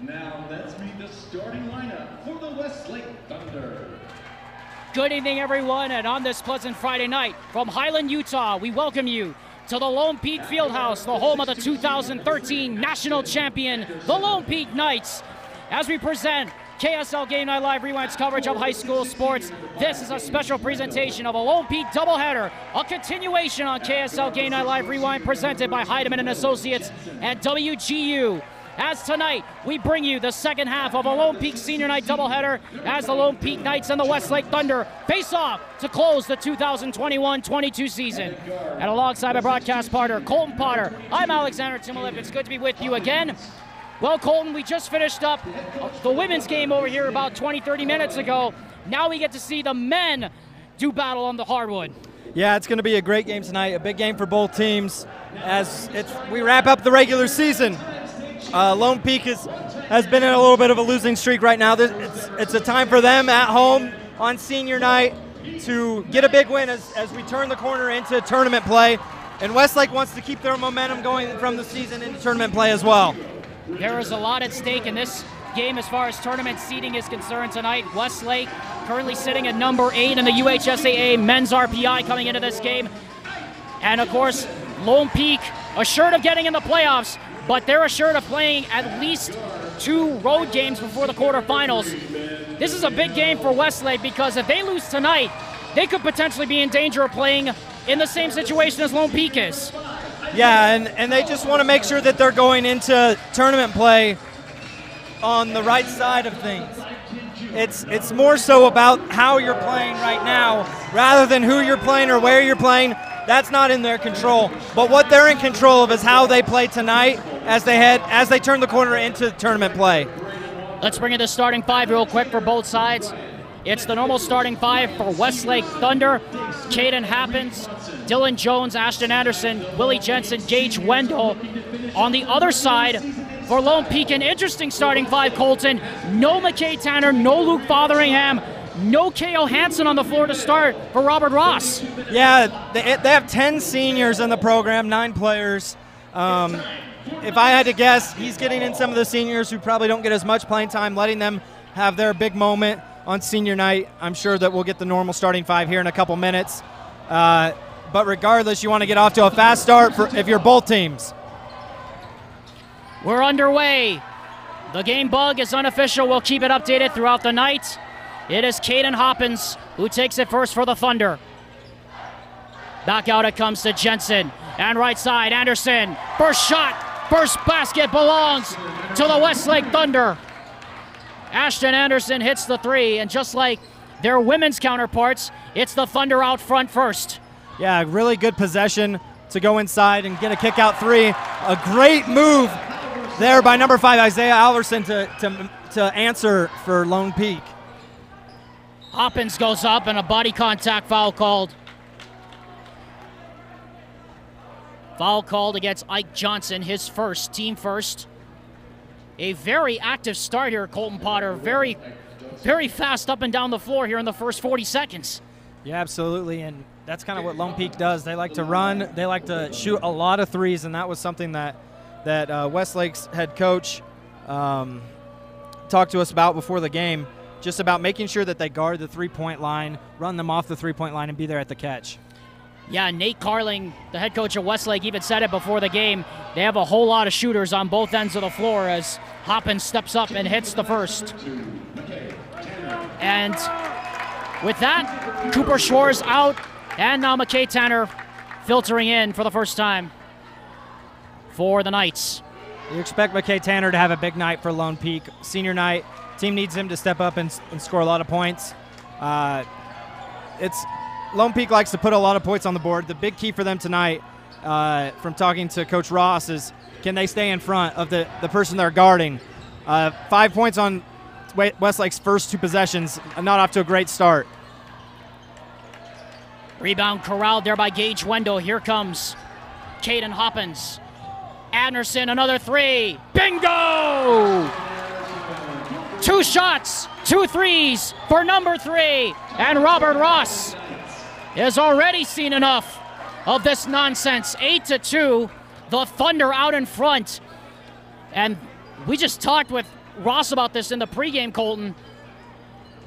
Now let's meet the starting lineup for the Westlake Thunder. Good evening, everyone, and on this pleasant Friday night from Highland, Utah, we welcome you to the Lone Peak Fieldhouse, the home of the 2013 national champion, the Lone Peak Knights. As we present KSL Game Night Live Rewind's coverage of high school sports, this is a special presentation of a Lone Peak doubleheader, a continuation on KSL Game Night Live Rewind presented by Heidemann & Associates and WGU. As tonight, we bring you the second half of a Lone Peak Senior Night doubleheader as the Lone Peak Knights and the Westlake Thunder face off to close the 2021-22 season. And alongside my broadcast partner, Colton Potter, I'm Alexander Timolip. It's good to be with you again. Well, Colton, we just finished up the women's game over here about 20-30 minutes ago. Now we get to see the men do battle on the hardwood. Yeah, it's going to be a great game tonight, a big game for both teams as we wrap up the regular season. Lone Peak has been in a little bit of a losing streak right now. It's a time for them at home on senior night to get a big win as we turn the corner into tournament play. And Westlake wants to keep their momentum going from the season into tournament play as well. There is a lot at stake in this game as far as tournament seeding is concerned tonight. Westlake currently sitting at number 8 in the UHSAA men's RPI coming into this game. And of course, Lone Peak assured of getting in the playoffs, but they're assured of playing at least 2 road games before the quarterfinals. This is a big game for Westlake because if they lose tonight, they could potentially be in danger of playing in the same situation as Lone Peak is. Yeah, and they just want to make sure that they're going into tournament play on the right side of things. It's more so about how you're playing right now rather than who you're playing or where you're playing. That's not in their control. But what they're in control of is how they play tonight as they turn the corner into tournament play. Let's bring in the starting 5 real quick for both sides. It's the normal starting 5 for Westlake Thunder. Caden Happens, Dylan Jones, Ashton Anderson, Willie Jensen, Gage Wendell. On the other side, for Lone Peak, an interesting starting 5, Colton. No McKay Tanner, no Luke Fotheringham, no K.O. Hansen on the floor to start for Robert Ross. Yeah, they have 10 seniors in the program, 9 players. If I had to guess, he's getting in some of the seniors who probably don't get as much playing time, letting them have their big moment on senior night. I'm sure that we'll get the normal starting 5 here in a couple minutes. But regardless, you want to get off to a fast start if you're both teams. We're underway. The game bug is unofficial. We'll keep it updated throughout the night. It is Caden Hoppins who takes it first for the Thunder. Back out it comes to Jensen. And right side, Anderson. First shot, first basket belongs to the Westlake Thunder. Ashton Anderson hits the 3, and just like their women's counterparts, it's the Thunder out front first. Yeah, really good possession to go inside and get a kick out 3. A great move there by number 5, Isaiah Alverson, to answer for Lone Peak. Hoppins goes up and a body contact foul called. Foul called against Ike Johnson, his first, team first. A very active start here, Colton Potter. Very, very fast up and down the floor here in the first 40 seconds. Yeah, absolutely, and that's kind of what Lone Peak does. They like to run, they like to shoot a lot of threes, and that was something that Westlake's head coach talked to us about before the game, just about making sure that they guard the three-point line, run them off the three-point line, and be there at the catch. Yeah, Nate Carling, the head coach of Westlake, even said it before the game. They have a whole lot of shooters on both ends of the floor as Hoppins steps up and hits the first. And with that, Cooper Schwartz out, and now McKay Tanner filtering in for the first time for the Knights. You expect McKay Tanner to have a big night for Lone Peak. Senior night, team needs him to step up and score a lot of points. Lone Peak likes to put a lot of points on the board. The big key for them tonight, from talking to Coach Ross, is can they stay in front of the person they're guarding. 5 points on Westlake's first 2 possessions, not off to a great start. Rebound corralled there by Gage Wendell. Here comes Caden Hoppins. Anderson, another 3. Bingo! 2 shots, 2 threes for number 3. And Robert Ross has already seen enough of this nonsense. 8-2, the Thunder out in front. And we just talked with Ross about this in the pregame, Colton.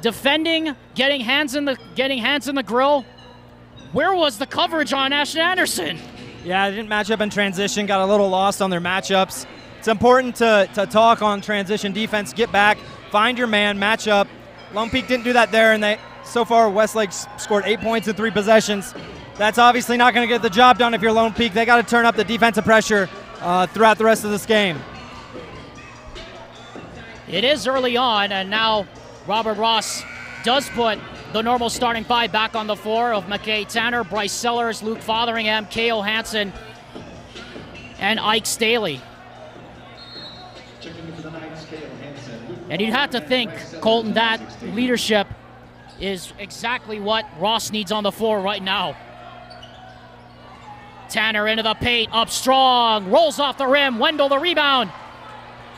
Defending, getting hands in the grill. Where was the coverage on Ashton Anderson? Yeah, they didn't match up in transition, got a little lost on their matchups. It's important to talk on transition defense, get back, find your man, match up. Lone Peak didn't do that there, and so far Westlake scored 8 points in 3 possessions. That's obviously not going to get the job done if you're Lone Peak. They got to turn up the defensive pressure throughout the rest of this game. It is early on, and now Robert Ross does put the normal starting 5 back on the floor of McKay Tanner, Bryce Sellers, Luke Fotheringham, K.O. Hansen, and Ike Staley. And you'd have to think, Colton, that leadership is exactly what Ross needs on the floor right now. Tanner into the paint, up strong, rolls off the rim, Wendell the rebound.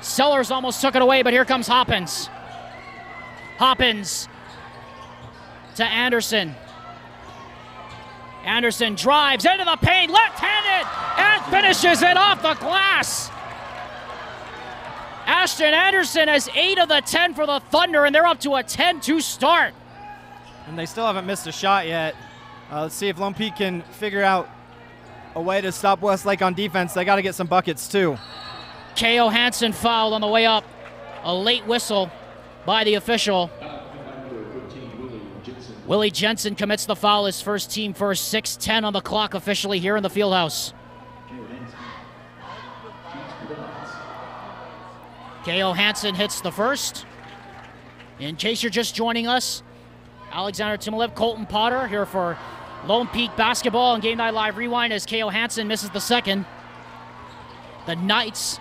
Sellers almost took it away, but here comes Hoppins. Hoppins to Anderson. Anderson drives into the paint, left-handed, and finishes it off the glass. Ashton Anderson has 8 of the 10 for the Thunder, and they're up to a 10-2 start. And they still haven't missed a shot yet. Let's see if Lone Peak can figure out a way to stop Westlake on defense. They got to get some buckets, too. K.O. Hansen fouled on the way up. A late whistle by the official. Willie Jensen commits the foul, his first team first. 6:10 on the clock officially here in the Fieldhouse. K.O. Hansen hits the first. In case you're just joining us, Alexander Timolev, Colton Potter here for Lone Peak Basketball and Game Night Live Rewind as K.O. Hansen misses the second. The Knights,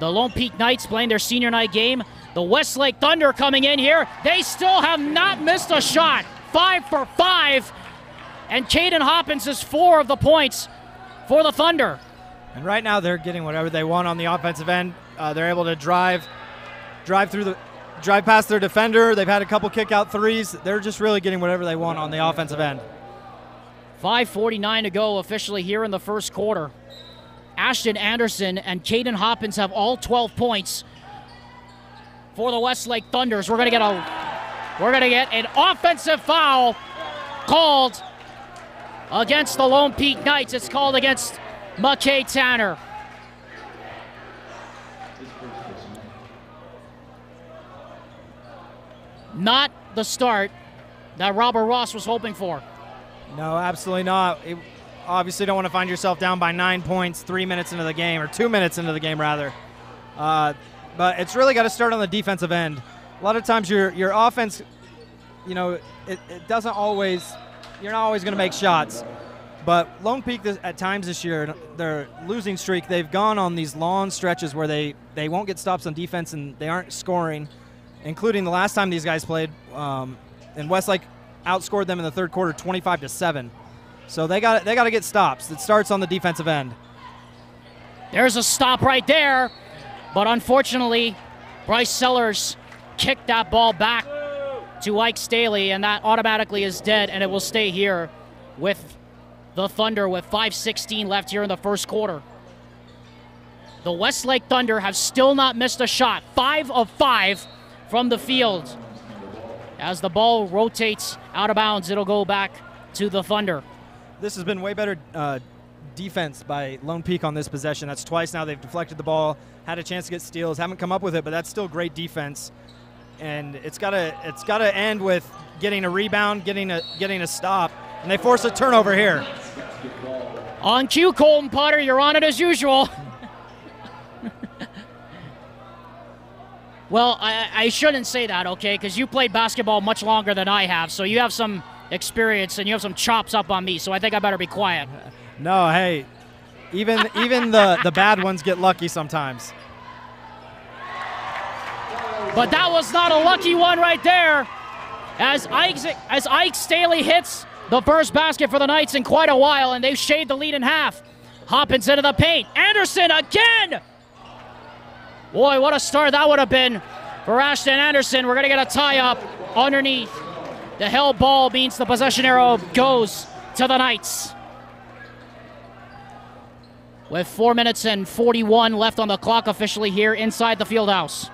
the Lone Peak Knights playing their senior night game. The Westlake Thunder coming in here. They still have not missed a shot. 5 for 5. And Caden Hoppins is 4 of the points for the Thunder. And right now they're getting whatever they want on the offensive end. They're able to drive past their defender. They've had a couple kick-out threes. They're just really getting whatever they want on the offensive end. 5:49 to go officially here in the first quarter. Ashton Anderson and Caden Hoppins have all 12 points for the Westlake Thunders. We're gonna get an offensive foul called against the Lone Peak Knights. It's called against McKay Tanner. Not the start that Robert Ross was hoping for. No, absolutely not. You obviously don't want to find yourself down by 9 points 3 minutes into the game, or 2 minutes into the game, rather. But it's really got to start on the defensive end. A lot of times your offense, you know, it doesn't always, you're not always going to make shots. But Lone Peak at times this year, their losing streak, they've gone on these long stretches where they won't get stops on defense and they aren't scoring, including the last time these guys played. And Westlake outscored them in the third quarter 25-7. So they got to get stops. It starts on the defensive end. There's a stop right there, but unfortunately, Bryce Sellers kicked that ball back to Ike Staley, and that automatically is dead, and it will stay here with the Thunder with 5:16 left here in the first quarter. The Westlake Thunder have still not missed a shot. 5 of 5 from the field. As the ball rotates out of bounds, it'll go back to the Thunder. This has been way better defense by Lone Peak on this possession. That's twice now they've deflected the ball, had a chance to get steals, haven't come up with it, but that's still great defense. And it's gotta end with getting a rebound, getting a stop, and they force a turnover here. On cue, Colton Potter, you're on it as usual. Well, I shouldn't say that, okay, because you played basketball much longer than I have, so you have some experience and you have some chops up on me, so I think I better be quiet. No, hey, even the bad ones get lucky sometimes. But that was not a lucky one right there, as Ike Staley hits the first basket for the Knights in quite a while, and they've shaved the lead in half. Hoppins into the paint. Anderson again! Boy, what a start that would have been for Ashton Anderson. We're going to get a tie-up underneath. The held ball means the possession arrow goes to the Knights. With 4 minutes and 41 left on the clock officially here inside the Fieldhouse.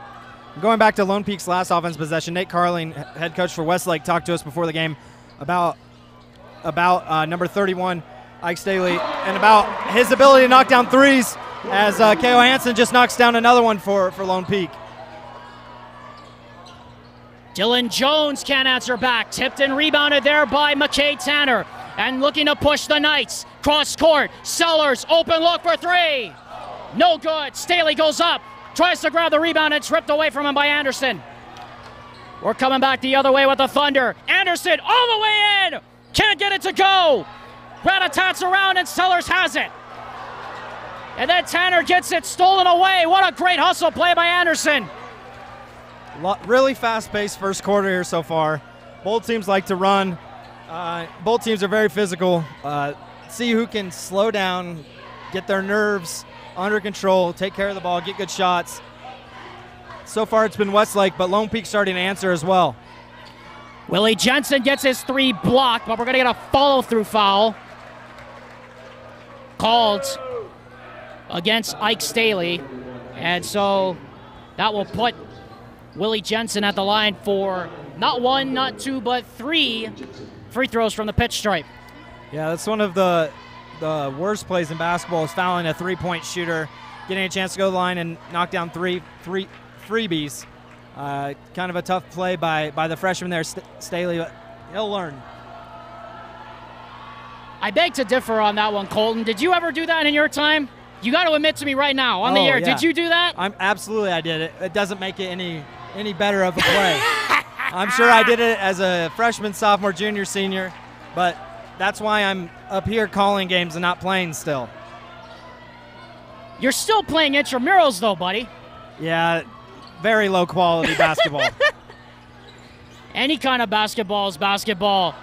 Going back to Lone Peak's last offense possession, Nate Carling, head coach for Westlake, talked to us before the game about number 31, Ike Staley, and about his ability to knock down threes as K.O. Hansen just knocks down another one for Lone Peak. Dylan Jones can't answer back. Tipped and rebounded there by McKay Tanner. And looking to push the Knights. Cross court. Sellers, open look for three. No good. Staley goes up. Tries to grab the rebound and tripped away from him by Anderson. We're coming back the other way with the Thunder. Anderson all the way in. Can't get it to go. Rat-a-tats around and Sellers has it. And then Tanner gets it stolen away. What a great hustle play by Anderson. Really fast-paced first quarter here so far. Both teams like to run. Both teams are very physical. See who can slow down, get their nerves under control, take care of the ball, get good shots. So far it's been Westlake, but Lone Peak starting to answer as well. Willie Jensen gets his three blocked, but we're going to get a follow-through foul called against Ike Staley. And so that will put Willie Jensen at the line for not one, not two, but three free throws from the pitch stripe. Yeah, that's one of the worst plays in basketball is fouling a three-point shooter, getting a chance to go to the line and knock down three freebies. Kind of a tough play by the freshman there, Staley, but he'll learn. I beg to differ on that one, Colton. Did you ever do that in your time? You got to admit to me right now on the air. Yeah. Did you do that? Absolutely, I did it. It doesn't make it any better of a play. I'm sure I did it as a freshman, sophomore, junior, senior, but that's why I'm up here calling games and not playing still. You're still playing intramurals, though, buddy. Yeah, very low quality basketball. Any kind of basketball is basketball.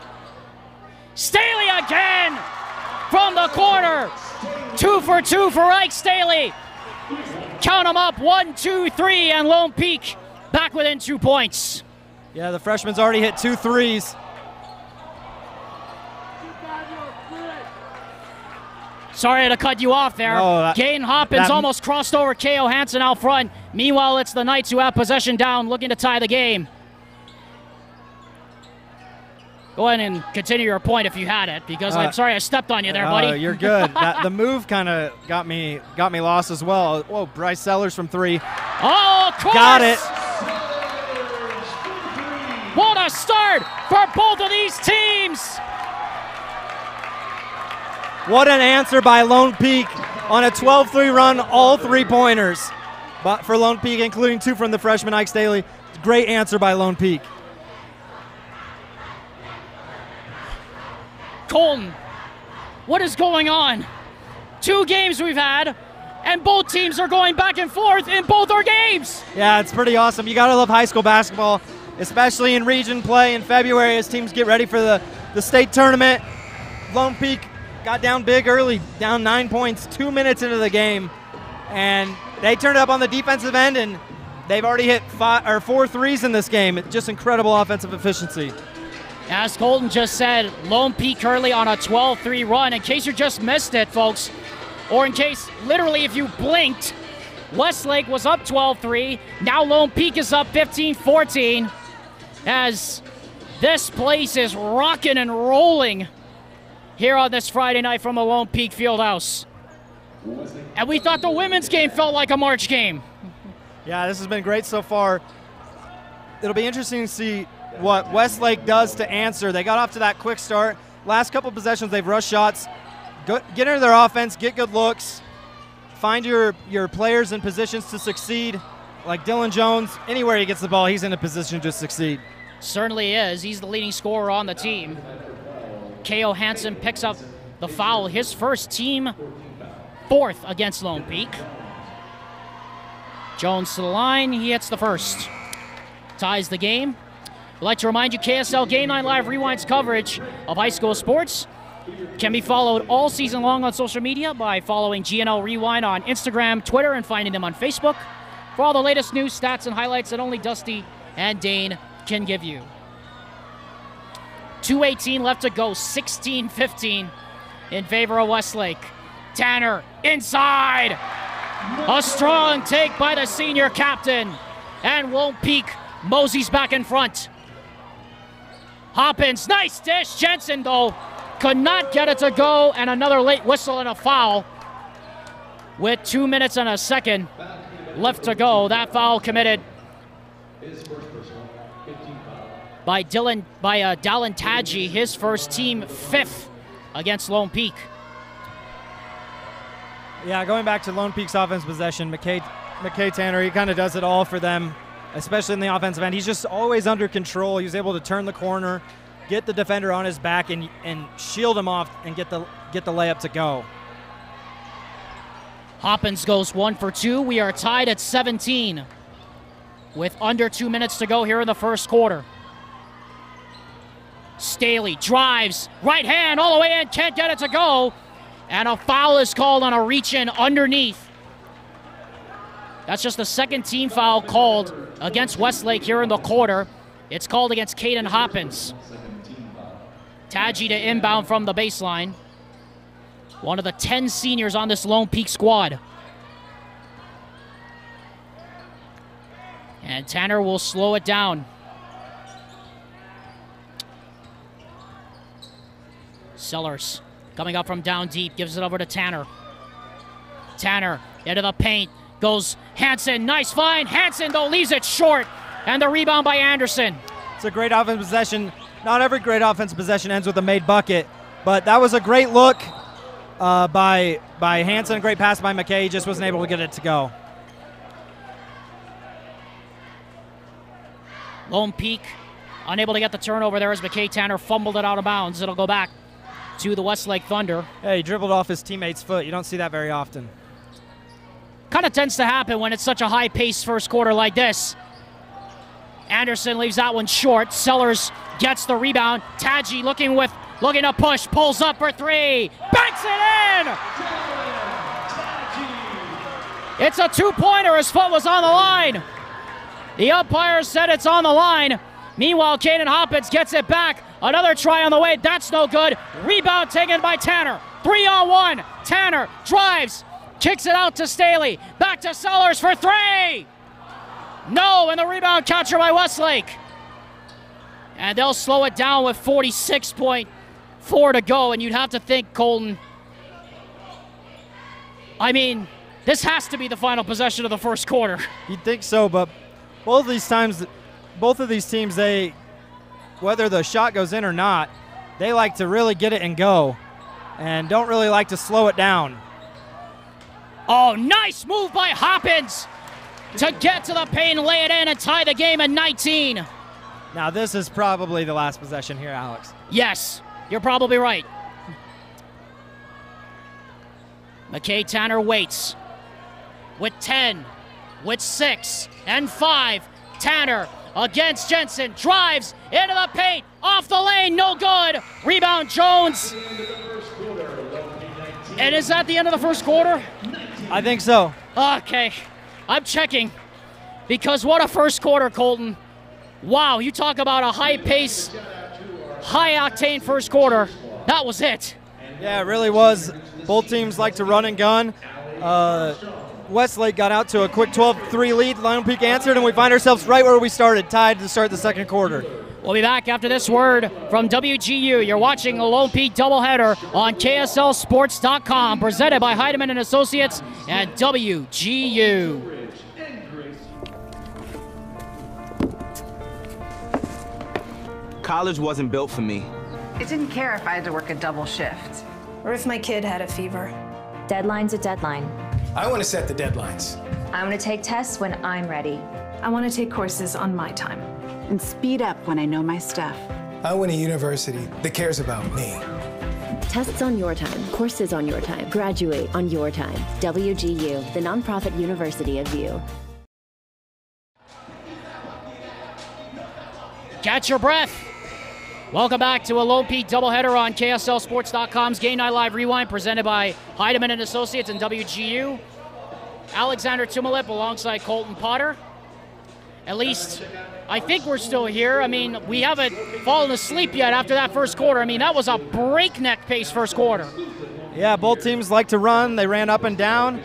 Staley again from the corner. 2 for 2 for Ike Staley. Count them up, 1, 2, 3, and Lone Peak back within 2 points. Yeah, the freshman's already hit 2 threes. Sorry to cut you off there. Gain Hoppins almost crossed over K.O. Hansen out front. Meanwhile, it's the Knights who have possession down, looking to tie the game. Go ahead and continue your point if you had it, because I'm sorry I stepped on you there, buddy. You're good. The move kind of got me lost as well. Whoa, Bryce Sellers from 3. Oh, of course! Got it. What a start for both of these teams! What an answer by Lone Peak on a 12-3 run, all 3-pointers. But for Lone Peak, including 2 from the freshman Ike Staley. Great answer by Lone Peak. Colton, what is going on? 2 games we've had, and both teams are going back and forth in both our games. Yeah, it's pretty awesome. You got to love high school basketball, especially in region play in February as teams get ready for the state tournament. Lone Peak got down big early, down 9 points, 2 minutes into the game, and they turned it up on the defensive end, and they've already hit 4 threes in this game. Just incredible offensive efficiency. As Colton just said, Lone Peak currently on a 12-3 run. In case you just missed it, folks, or in case literally if you blinked, Westlake was up 12-3. Now Lone Peak is up 15-14 as this place is rocking and rolling here on this Friday night from the Lone Peak Fieldhouse. And we thought the women's game felt like a March game. Yeah, this has been great so far. It'll be interesting to see what Westlake does to answer. They got off to that quick start. Last couple possessions, they've rushed shots. Get into their offense, get good looks, find your players in positions to succeed. Like Dylan Jones, anywhere he gets the ball, he's in a position to succeed. Certainly is. He's the leading scorer on the team. K.O. Hansen picks up the foul, his first, team 4th against Lone Peak. Jones to the line, he hits the first. Ties the game. I'd like to remind you, KSL Game 9 Live rewinds coverage of high school sports can be followed all season long on social media by following GNL Rewind on Instagram, Twitter, and finding them on Facebook for all the latest news, stats, and highlights that only Dusty and Dane can give you. 2:18 left to go, 16-15 in favor of Westlake. Tanner inside. A strong take by the senior captain. and Lone Peak moseys back in front. Hoppins, nice dish. Jensen, though, could not get it to go, and another late whistle and a foul with 2 minutes and a second left to go. That foul committed by Dallin Tadji, his first, team 5th against Lone Peak. Yeah, going back to Lone Peak's offense possession, McKay Tanner, he kind of does it all for them, especially in the offensive end. He's just always under control. He's able to turn the corner, get the defender on his back, and shield him off and get the layup to go. Hoppins goes 1 for 2. We are tied at 17 with under 2 minutes to go here in the first quarter. Staley drives, right hand all the way in, can't get it to go, and a foul is called on a reach-in underneath. That's just the second team foul called against Westlake here in the quarter. It's called against Caden Hoppins. Tadji to inbound from the baseline. One of the 10 seniors on this Lone Peak squad. And Tanner will slow it down. Sellers coming up from down deep, gives it over to Tanner. Tanner into the paint, goes Hansen, nice find. Hansen, though, leaves it short, and the rebound by Anderson. It's a great offensive possession. Not every great offensive possession ends with a made bucket, but that was a great look by Hansen, a great pass by McKay. He just wasn't able to get it to go. Lone Peak unable to get the turnover there as McKay Tanner fumbled it out of bounds. It'll go back to the Westlake Thunder. Hey, he dribbled off his teammate's foot. You don't see that very often. Kind of tends to happen when it's such a high-paced first quarter like this. Anderson leaves that one short. Sellers gets the rebound. Tadji looking to push, pulls up for 3, banks it in! It's a two-pointer. His foot was on the line. The umpire said it's on the line. Meanwhile, Caden Hoppins gets it back. Another try on the way. That's no good. Rebound taken by Tanner. 3-on-1. Tanner drives. Kicks it out to Staley. Back to Sellers for 3. No, and the rebound capture by Westlake. And they'll slow it down with 46.4 to go. And you'd have to think, Colton, I mean, this has to be the final possession of the first quarter. You'd think so, but both of these teams, whether the shot goes in or not, they like to really get it and go and don't really like to slow it down. Oh, nice move by Hoppins to get to the paint, lay it in, and tie the game at 19. Now, this is probably the last possession here, Alex. Yes, you're probably right. McKay Tanner waits with 10, with 6, and 5. Tanner against Jensen, drives into the paint, off the lane, no good. Rebound Jones. And is that the end of the first quarter? I think so. Okay, I'm checking, because what a first quarter, Colton. Wow, you talk about a high-pace, high-octane first quarter. That was it. Yeah, it really was. Both teams like to run and gun. Westlake got out to a quick 12-3 lead. Lone Peak answered, and we find ourselves right where we started, tied to start the second quarter. We'll be back after this word from WGU. You're watching a Lone Peak doubleheader on KSLSports.com, presented by Heidemann & Associates and WGU. College wasn't built for me. It didn't care if I had to work a double shift. Or if my kid had a fever. Deadline's a deadline. I want to set the deadlines. I want to take tests when I'm ready. I want to take courses on my time. And speed up when I know my stuff. I want a university that cares about me. Tests on your time, courses on your time, graduate on your time. WGU, the nonprofit university of you. Catch your breath. Welcome back to a Lone Peak doubleheader on KSLSports.com's Game Night Live Rewind, presented by Heidemann & Associates and WGU. Alexander Tumalip alongside Colton Potter. At least, I think we're still here. I mean, we haven't fallen asleep yet after that first quarter. I mean, that was a breakneck pace first quarter. Yeah, both teams like to run. They ran up and down.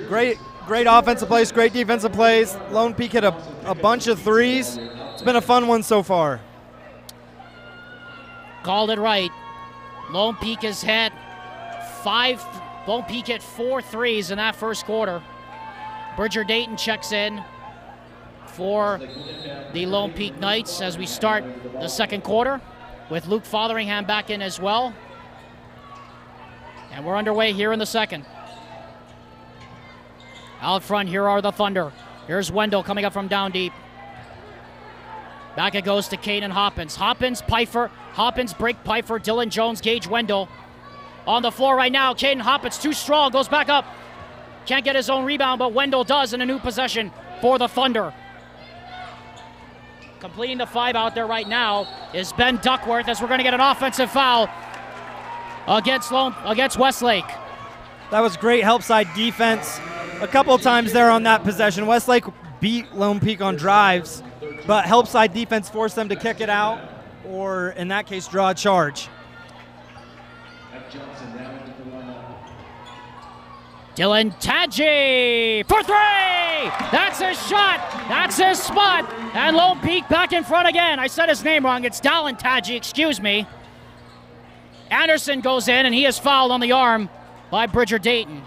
Great great offensive plays, great defensive plays. Lone Peak hit a bunch of threes. It's been a fun one so far. Called it right. Lone Peak has hit Lone Peak hit 4 threes in that first quarter. Bridger Dayton checks in for the Lone Peak Knights as we start the second quarter, with Luke Fotheringham back in as well. And we're underway here in the second. Out front, here are the Thunder. Here's Wendell coming up from down deep. Back it goes to Caden Hoppins. Hoppins, break Pfeiffer, Dylan Jones, Gage Wendell. On the floor right now, Caden Hoppins too strong, goes back up. Can't get his own rebound, but Wendell does in a new possession for the Thunder. Completing the 5 out there right now is Ben Duckworth, as we're going to get an offensive foul against Westlake. That was great help side defense. A couple of times there on that possession. Westlake beat Lone Peak on drives, but help side defense forced them to kick it out, or in that case, draw a charge. Dylan Tadji for 3! That's his shot! That's his spot! And Lone Peak back in front again. I said his name wrong. It's Dylan Tadji, excuse me. Anderson goes in, and he is fouled on the arm by Bridger Dayton.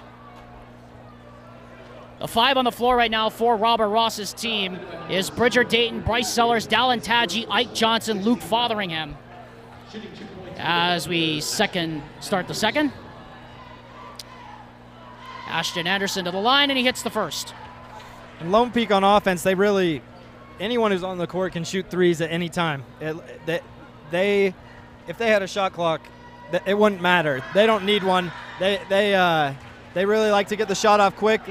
The 5 on the floor right now for Robert Ross's team is Bridger Dayton, Bryce Sellers, Dylan Tadji, Ike Johnson, Luke Fotheringham. As we start the second. Ashton Anderson to the line, and he hits the first. And Lone Peak on offense, anyone who's on the court can shoot threes at any time. If they had a shot clock, it wouldn't matter. They don't need one. They really like to get the shot off quick.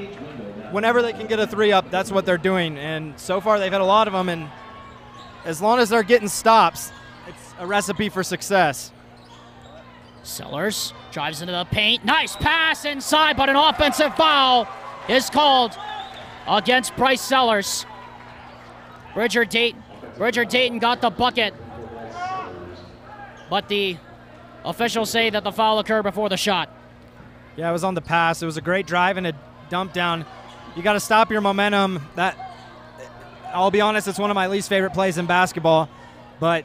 Whenever they can get a 3 up, that's what they're doing. And so far, they've had a lot of them. And as long as they're getting stops, it's a recipe for success. Sellers drives into the paint. Nice pass inside, but an offensive foul is called against Bryce Sellers. Bridger Dayton got the bucket, but the officials say that the foul occurred before the shot. Yeah, it was on the pass. It was a great drive and a dump down. You got to stop your momentum. I'll be honest, it's one of my least favorite plays in basketball, but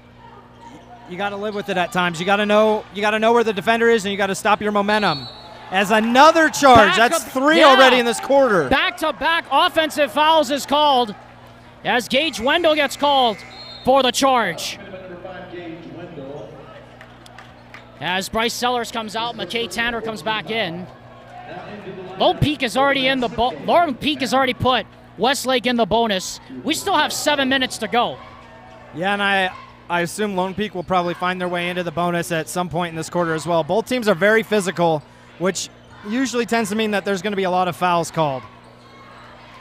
you got to live with it at times. You got to know where the defender is, and you got to stop your momentum. As another charge, that's 3 already in this quarter. Back-to-back offensive fouls is called as Gage Wendell gets called for the charge. As Bryce Sellers comes out, McKay Tanner comes back in. Lone Peak is already put Westlake in the bonus. We still have 7 minutes to go. Yeah, and I assume Lone Peak will probably find their way into the bonus at some point in this quarter as well. Both teams are very physical, which usually tends to mean that there's going to be a lot of fouls called.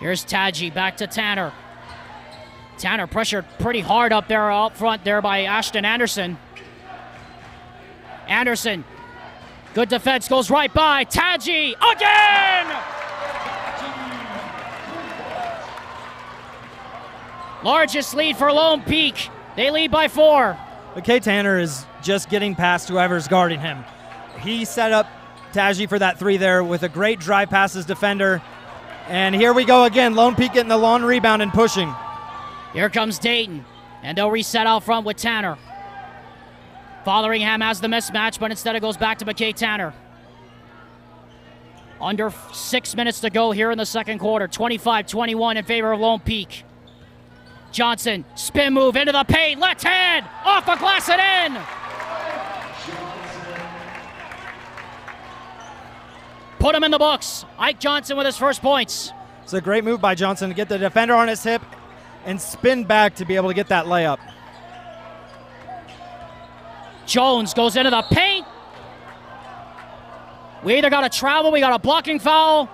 Here's Tadji back to Tanner. Tanner pressured pretty hard up front there by Ashton Anderson. Anderson, good defense, goes right by. Tadji again! Largest lead for Lone Peak. They lead by 4. McKay Tanner is just getting past whoever's guarding him. He set up Tadji for that 3 there with a great drive past his defender. And here we go again. Lone Peak getting the long rebound and pushing. Here comes Dayton, and they'll reset out front with Tanner. Fotheringham has the mismatch, but instead it goes back to McKay Tanner. Under 6 minutes to go here in the second quarter. 25-21 in favor of Lone Peak. Johnson, spin move into the paint, left hand, off the glass and in! Put him in the books. Ike Johnson with his first points. It's a great move by Johnson to get the defender on his hip and spin back to be able to get that layup. Jones goes into the paint. We either got a travel, we got a blocking foul,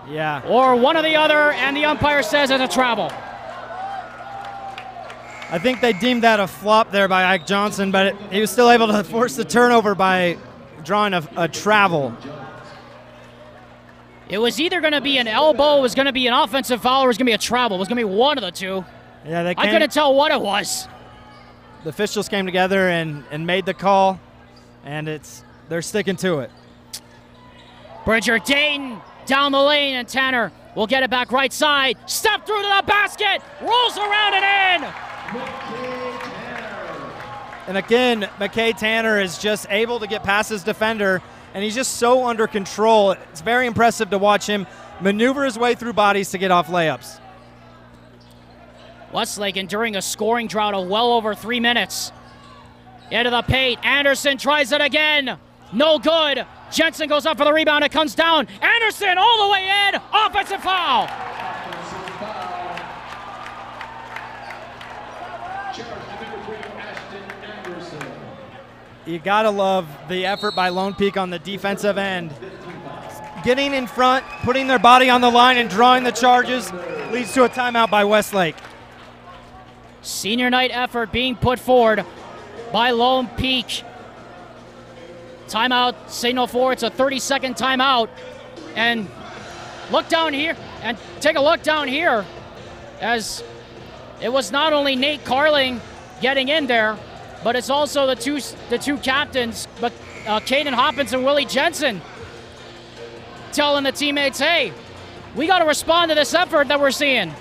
yeah, or one or the other, and the umpire says it's a travel. I think they deemed that a flop there by Ike Johnson, but he was still able to force the turnover by drawing a travel. It was either going to be an elbow, it was going to be an offensive foul, or it was going to be a travel. It was going to be one of the two. Yeah, I couldn't tell what it was. The officials came together and made the call, and they're sticking to it. Bridger Dayton down the lane, and Tanner will get it back right side. Step through to the basket. Rolls around and in. And again, McKay Tanner is just able to get past his defender, and he's just so under control. It's very impressive to watch him maneuver his way through bodies to get off layups. Westlake enduring a scoring drought of well over 3 minutes. Into the paint. Anderson tries it again. No good. Jensen goes up for the rebound. It comes down. Anderson all the way in. Offensive foul. You gotta love the effort by Lone Peak on the defensive end. Getting in front, putting their body on the line and drawing the charges leads to a timeout by Westlake. Senior night effort being put forward by Lone Peak. Timeout signal for it's a 30-second timeout. And look down here and take a look down here as it was not only Nate Carling getting in there, but it's also the two captains, but Caden Hoppins and Willie Jensen telling the teammates, hey, we got to respond to this effort that we're seeing.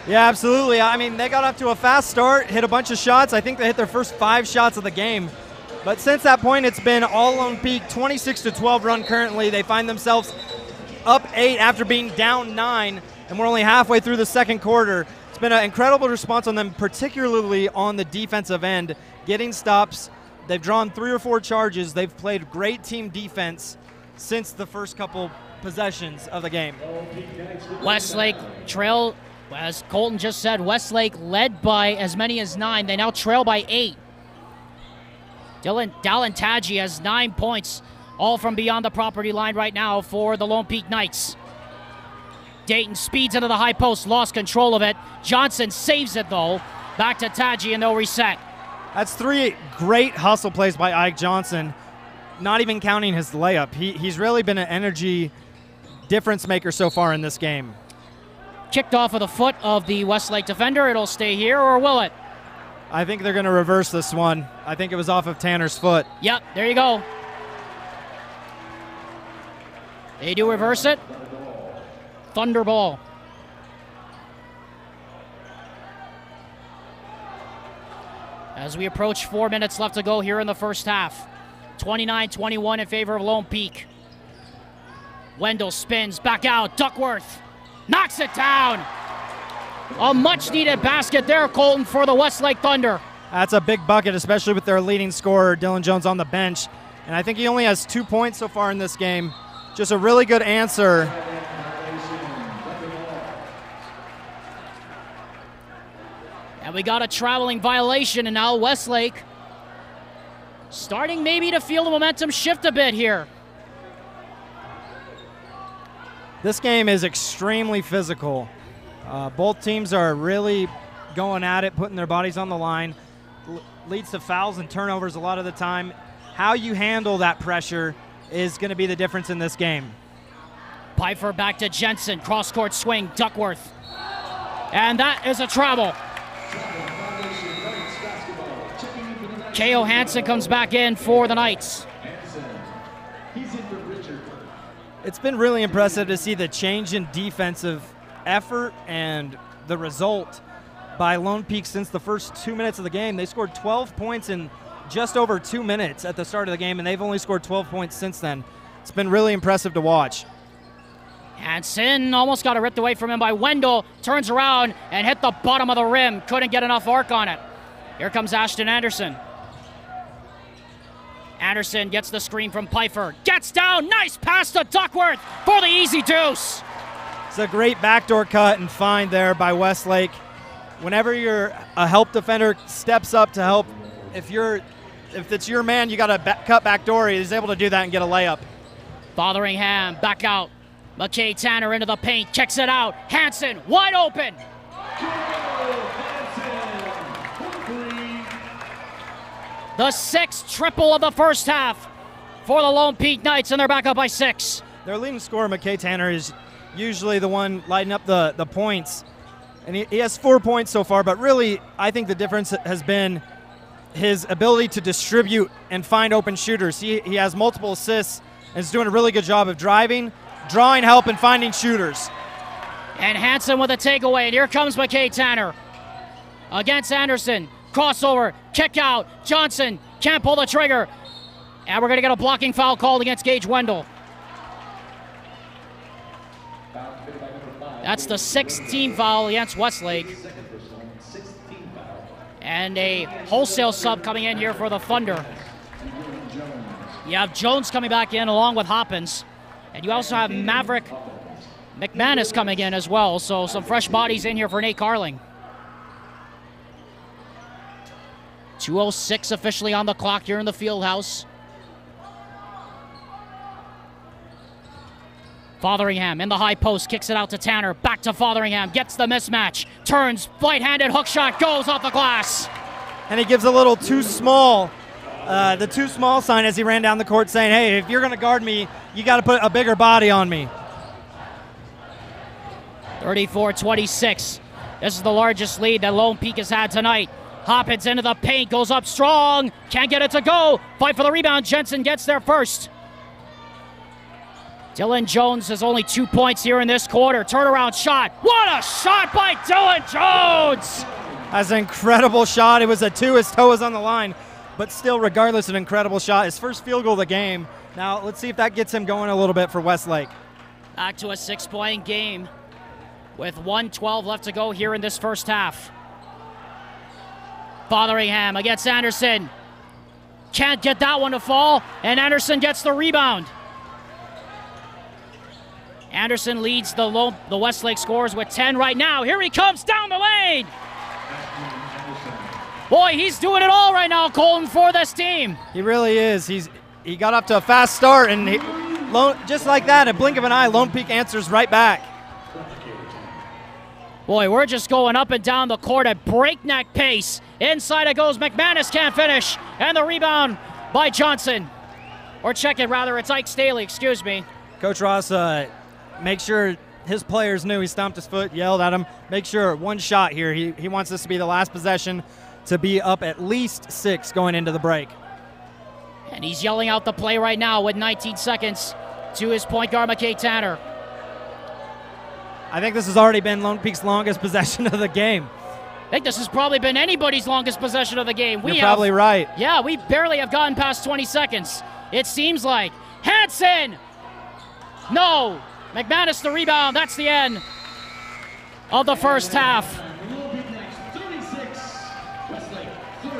Yeah, absolutely. I mean, they got off to a fast start, hit a bunch of shots. I think they hit their first 5 shots of the game. But since that point, it's been all Lone Peak, 26-12 run currently. They find themselves up 8 after being down 9, and we're only halfway through the second quarter. It's been an incredible response on them, particularly on the defensive end, getting stops. They've drawn 3 or 4 charges. They've played great team defense since the first couple possessions of the game. Westlake trail, as Colton just said, Westlake led by as many as 9. They now trail by 8. Dallin Tadji has 9 points, all from beyond the property line right now for the Lone Peak Knights. Dayton speeds into the high post, lost control of it. Johnson saves it though. Back to Tadji and they'll reset. That's 3 great hustle plays by Ike Johnson, not even counting his layup. He's really been an energy difference maker so far in this game. Kicked off of the foot of the Westlake defender. It'll stay here, or will it? I think they're going to reverse this one. I think it was off of Tanner's foot. Yep, there you go. They do reverse it. Thunder ball. As we approach 4 minutes left to go here in the first half. 29-21 in favor of Lone Peak. Wendell spins back out. Duckworth knocks it down. A much-needed basket there, Colton, for the Westlake Thunder. That's a big bucket, especially with their leading scorer, Dylan Jones, on the bench. And I think he only has 2 points so far in this game. Just a really good answer. And we got a traveling violation, and now Westlake starting maybe to feel the momentum shift a bit here. This game is extremely physical. Both teams are really going at it, putting their bodies on the line. Leads to fouls and turnovers a lot of the time. How you handle that pressure is going to be the difference in this game. Pfeiffer back to Jensen. Cross-court swing, Duckworth. And that is a travel. K.O. Hansen comes back in for the Knights. It's been really impressive to see the change in defensive effort and the result by Lone Peak since the first 2 minutes of the game. They scored 12 points in just over 2 minutes at the start of the game, and they've only scored 12 points since then. It's been really impressive to watch. Hansen almost got it ripped away from him by Wendell. Turns around and hit the bottom of the rim. Couldn't get enough arc on it. Here comes Ashton Anderson. Anderson gets the screen from Pfeiffer. Gets down. Nice pass to Duckworth for the easy deuce. It's a great backdoor cut and find there by Westlake. Whenever a help defender steps up to help, if it's your man, you got to cut backdoor. He's able to do that and get a layup. Fotheringham back out. McKay Tanner into the paint, kicks it out. Hansen wide open. The 6th triple of the first half for the Lone Peak Knights, and they're back up by 6. Their leading scorer, McKay Tanner, is usually the one lighting up the points. And he has 4 points so far, but really I think the difference has been his ability to distribute and find open shooters. He has multiple assists and is doing a really good job of driving, drawing help, and finding shooters. And Hansen with a takeaway. And here comes McKay Tanner against Anderson. Crossover, kick out. Johnson can't pull the trigger. And we're going to get a blocking foul called against Gage Wendell. That's the 6th team foul against Westlake. And a wholesale sub coming in here for the Thunder. You have Jones coming back in along with Hoppins. And you also have Maverick McManus coming in as well. So some fresh bodies in here for Nate Carling. 2:06 officially on the clock here in the field house. Fotheringham in the high post, kicks it out to Tanner. Back to Fotheringham, gets the mismatch. Turns, right-handed hook shot, goes off the glass. And he gives a little too small, the too small sign as he ran down the court saying, hey, if you're going to guard me, you got to put a bigger body on me. 34-26. This is the largest lead that Lone Peak has had tonight. Hoppins into the paint, goes up strong. Can't get it to go. Fight for the rebound. Jensen gets there first. Dylan Jones has only 2 points here in this quarter. Turnaround shot. What a shot by Dylan Jones! That's an incredible shot. It was a 2. His toe was on the line. But still, regardless, an incredible shot. His first field goal of the game. Now, let's see if that gets him going a little bit for Westlake. Back to a 6-point game with 1:12 left to go here in this first half. Fotheringham against Anderson. Can't get that one to fall, and Anderson gets the rebound. Anderson leads the Westlake scores with 10 right now. Here he comes down the lane. Boy, he's doing it all right now, Colton, for this team. He really is. He got up to a fast start, and just like that, a blink of an eye, Lone Peak answers right back. Boy, we're just going up and down the court at breakneck pace. Inside it goes. McManus can't finish. And the rebound by Johnson. Or check it, rather. It's Ike Staley, excuse me. Coach Ross, make sure his players knew. He stomped his foot, yelled at him. Make sure one shot here. He wants this to be the last possession to be up at least 6 going into the break. And he's yelling out the play right now with 19 seconds to his point guard, McKay Tanner. I think this has already been Lone Peak's longest possession of the game. I think this has probably been anybody's longest possession of the game. You're probably right. Yeah, we barely have gotten past 20 seconds. It seems like. Hansen! No! McManus the rebound. That's the end of the first half.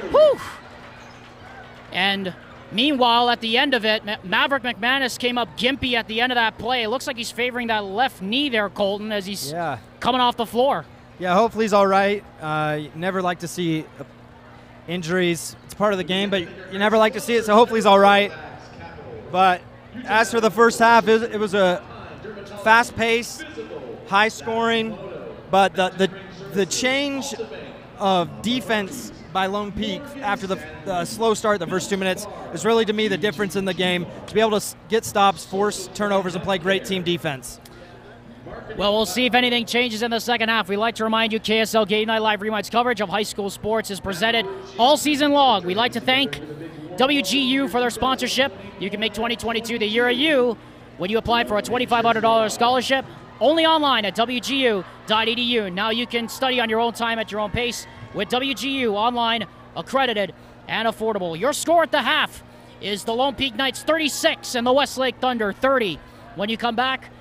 Whew! And meanwhile, at the end of it, Maverick McManus came up gimpy at the end of that play. It looks like he's favoring that left knee there, Colton, as he's coming off the floor. Yeah, hopefully he's all right. You never like to see injuries. It's part of the game, but you never like to see it, so hopefully he's all right. But as for the first half, it was a fast-paced, high-scoring, but the change of defense by Lone Peak after the slow start, the first 2 minutes, is really, to me, the difference in the game. To be able to get stops, force turnovers, and play great team defense. Well, we'll see if anything changes in the second half. We'd like to remind you KSL Game Night Live Rewind's coverage of high school sports is presented all season long. We'd like to thank WGU for their sponsorship. You can make 2022 the year of you when you apply for a $2,500 scholarship, only online at wgu.edu. Now you can study on your own time at your own pace with WGU, online, accredited, and affordable. Your score at the half is the Lone Peak Knights 36 and the Westlake Thunder 30. When you come back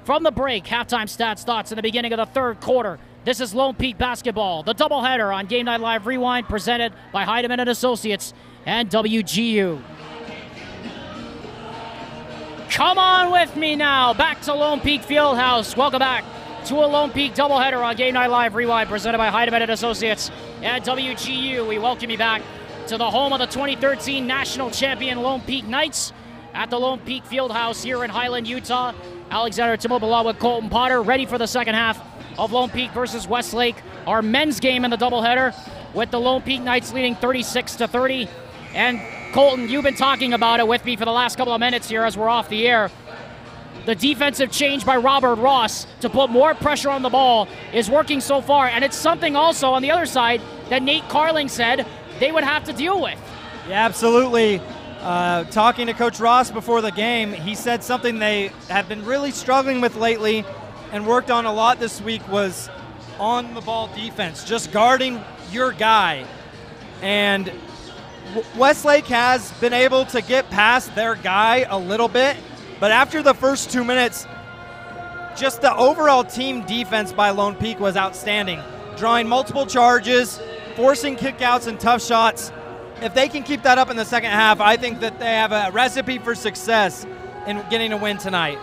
from the break, halftime stats, thoughts in the beginning of the third quarter. This is Lone Peak basketball, the doubleheader on Game Night Live Rewind, presented by Heidemann and Associates and WGU. Come on with me now, back to Lone Peak Fieldhouse. Welcome back to a Lone Peak doubleheader on Game Night Live Rewind, presented by Heidemann and Associates and WGU. We welcome you back to the home of the 2013 national champion Lone Peak Knights at the Lone Peak Fieldhouse here in Highland, Utah. Alexander Timobala with Colton Potter, ready for the second half of Lone Peak versus Westlake, our men's game in the doubleheader, with the Lone Peak Knights leading 36-30. And Colton, you've been talking about it with me for the last couple of minutes here as we're off the air. The defensive change by Robert Ross to put more pressure on the ball is working so far, and it's something also on the other side that Nate Carling said they would have to deal with. Yeah, absolutely. Talking to Coach Ross before the game, he said something they have been really struggling with lately and worked on a lot this week was on the ball defense, just guarding your guy. And Westlake has been able to get past their guy a little bit, but after the first 2 minutes, just the overall team defense by Lone Peak was outstanding, drawing multiple charges, forcing kickouts and tough shots. If they can keep that up in the second half, I think that they have a recipe for success in getting a win tonight.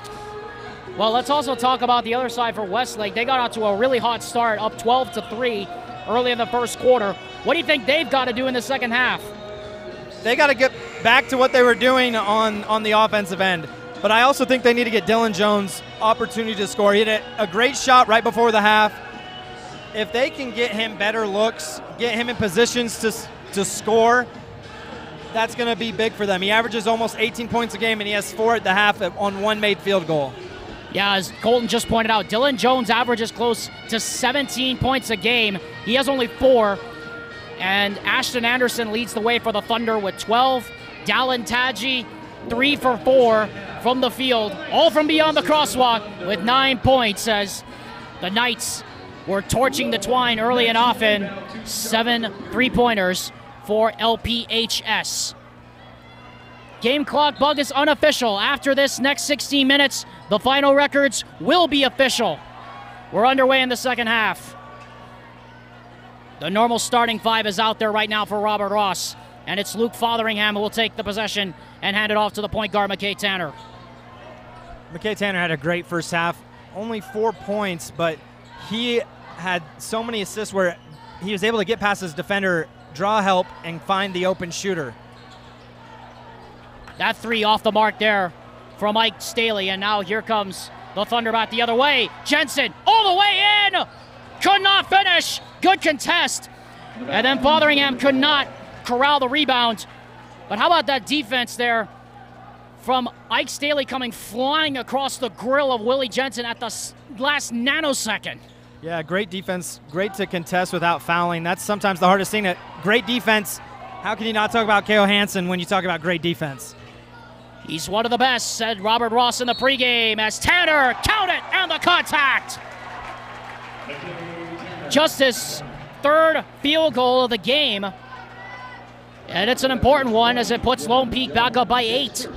Well, let's also talk about the other side for Westlake. They got out to a really hot start, up 12-3 early in the first quarter. What do you think they've got to do in the second half? They got to get back to what they were doing on the offensive end. But I also think they need to get Dylan Jones opportunity to score. He had a great shot right before the half. If they can get him better looks, get him in positions to score, that's going to be big for them. He averages almost 18 points a game, and he has 4 at the half on 1 made field goal. Yeah, as Colton just pointed out, Dylan Jones averages close to 17 points a game. He has only 4. And Ashton Anderson leads the way for the Thunder with 12. Dallin Tadji, 3 for 4 from the field, all from beyond the crosswalk with 9 points as the Knights were torching the twine early and often. 7 3-pointers for LPHS. Game clock bug is unofficial. After this next 16 minutes, the final records will be official. We're underway in the second half. The normal starting 5 is out there right now for Robert Ross, and it's Luke Fotheringham who will take the possession and hand it off to the point guard, McKay Tanner. McKay Tanner had a great first half, only 4 points, but he had so many assists where he was able to get past his defender, draw help, and find the open shooter. That 3 off the mark there from Ike Staley, and now here comes the Thunder back the other way. Jensen all the way in, could not finish. Good contest, and then Fotheringham could not corral the rebound. But how about that defense there from Ike Staley coming flying across the grill of Willie Jensen at the last nanosecond? Yeah, great defense, great to contest without fouling. That's sometimes the hardest thing. Great defense. How can you not talk about K.O. Hansen when you talk about great defense? He's one of the best, said Robert Ross in the pregame as Tanner, count it, and the contact. Just his 3rd field goal of the game. And it's an important one as it puts Lone Peak back up by 8.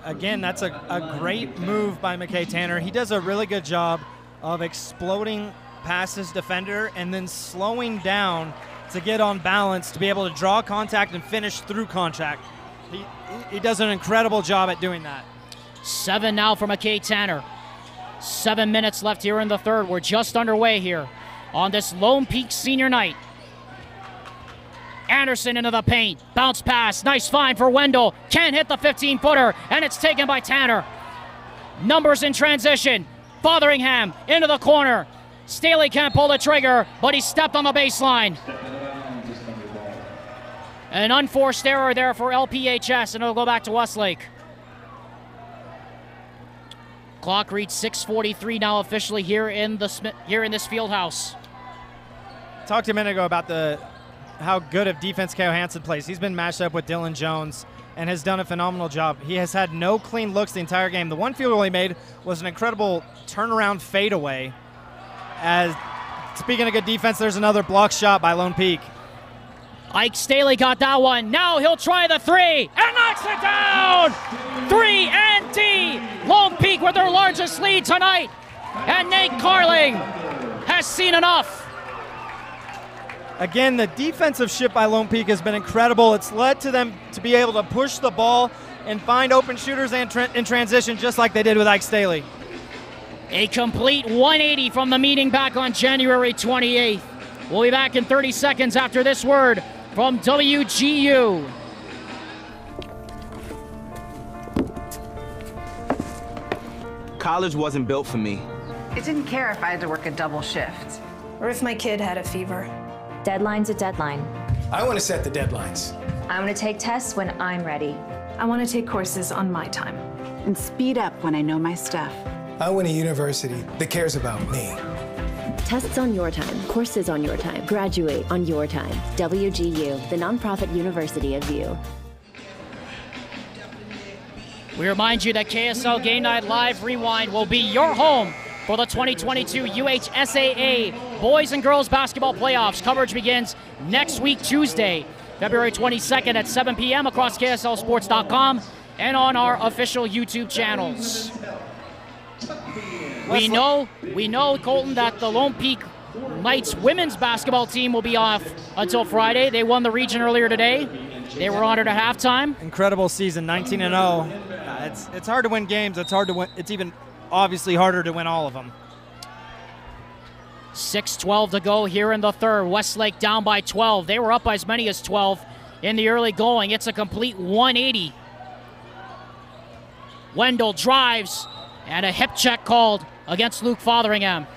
Again, that's a great move by McKay Tanner. He does a really good job of exploding past his defender and then slowing down to get on balance to be able to draw contact and finish through contact. He does an incredible job at doing that. 7 now for McKay Tanner. 7 minutes left here in the third. We're just underway here on this Lone Peak senior night. Anderson into the paint. Bounce pass. Nice find for Wendell. Can't hit the 15-footer, and it's taken by Tanner. Numbers in transition. Fotheringham into the corner. Staley can't pull the trigger, but he stepped on the baseline. An unforced error there for LPHS, and it'll go back to Westlake. Clock reads 6:43 now officially here in this field house. Talked a minute ago about how good of defense K.O. Hansen plays. He's been matched up with Dylan Jones and has done a phenomenal job. He has had no clean looks the entire game. The one field goal he made was an incredible turnaround fadeaway. As speaking of good defense, there's another block shot by Lone Peak. Ike Staley got that one. Now he'll try the 3 and knocks it down. 3 and D. Lone Peak with their largest lead tonight. And Nate Carling has seen enough. Again, the defensive shift by Lone Peak has been incredible. It's led to them to be able to push the ball and find open shooters in transition just like they did with Ike Staley. A complete 180 from the meeting back on January 28th. We'll be back in 30 seconds after this word from WGU. College wasn't built for me. I didn't care if I had to work a double shift. Or if my kid had a fever. Deadline's a deadline. I want to set the deadlines. I want to take tests when I'm ready. I want to take courses on my time. And speed up when I know my stuff. I want a university that cares about me. Tests on your time, courses on your time, graduate on your time. WGU, the nonprofit university of you. We remind you that KSL Game Night Live Rewind will be your home for the 2022 UHSAA Boys and Girls Basketball Playoffs. Coverage begins next week, Tuesday, February 22nd at 7 p.m. across KSLSports.com and on our official YouTube channels. We know, Colton, that the Lone Peak Knights women's basketball team will be off until Friday. They won the region earlier today. They were honored at halftime. Incredible season, 19-0. It's hard to win games. It's hard to win. It's even obviously harder to win all of them. 6:12 to go here in the third. Westlake down by 12. They were up by as many as 12 in the early going. It's a complete 180. Wendell drives, and a hip check called against Luke Fotheringham.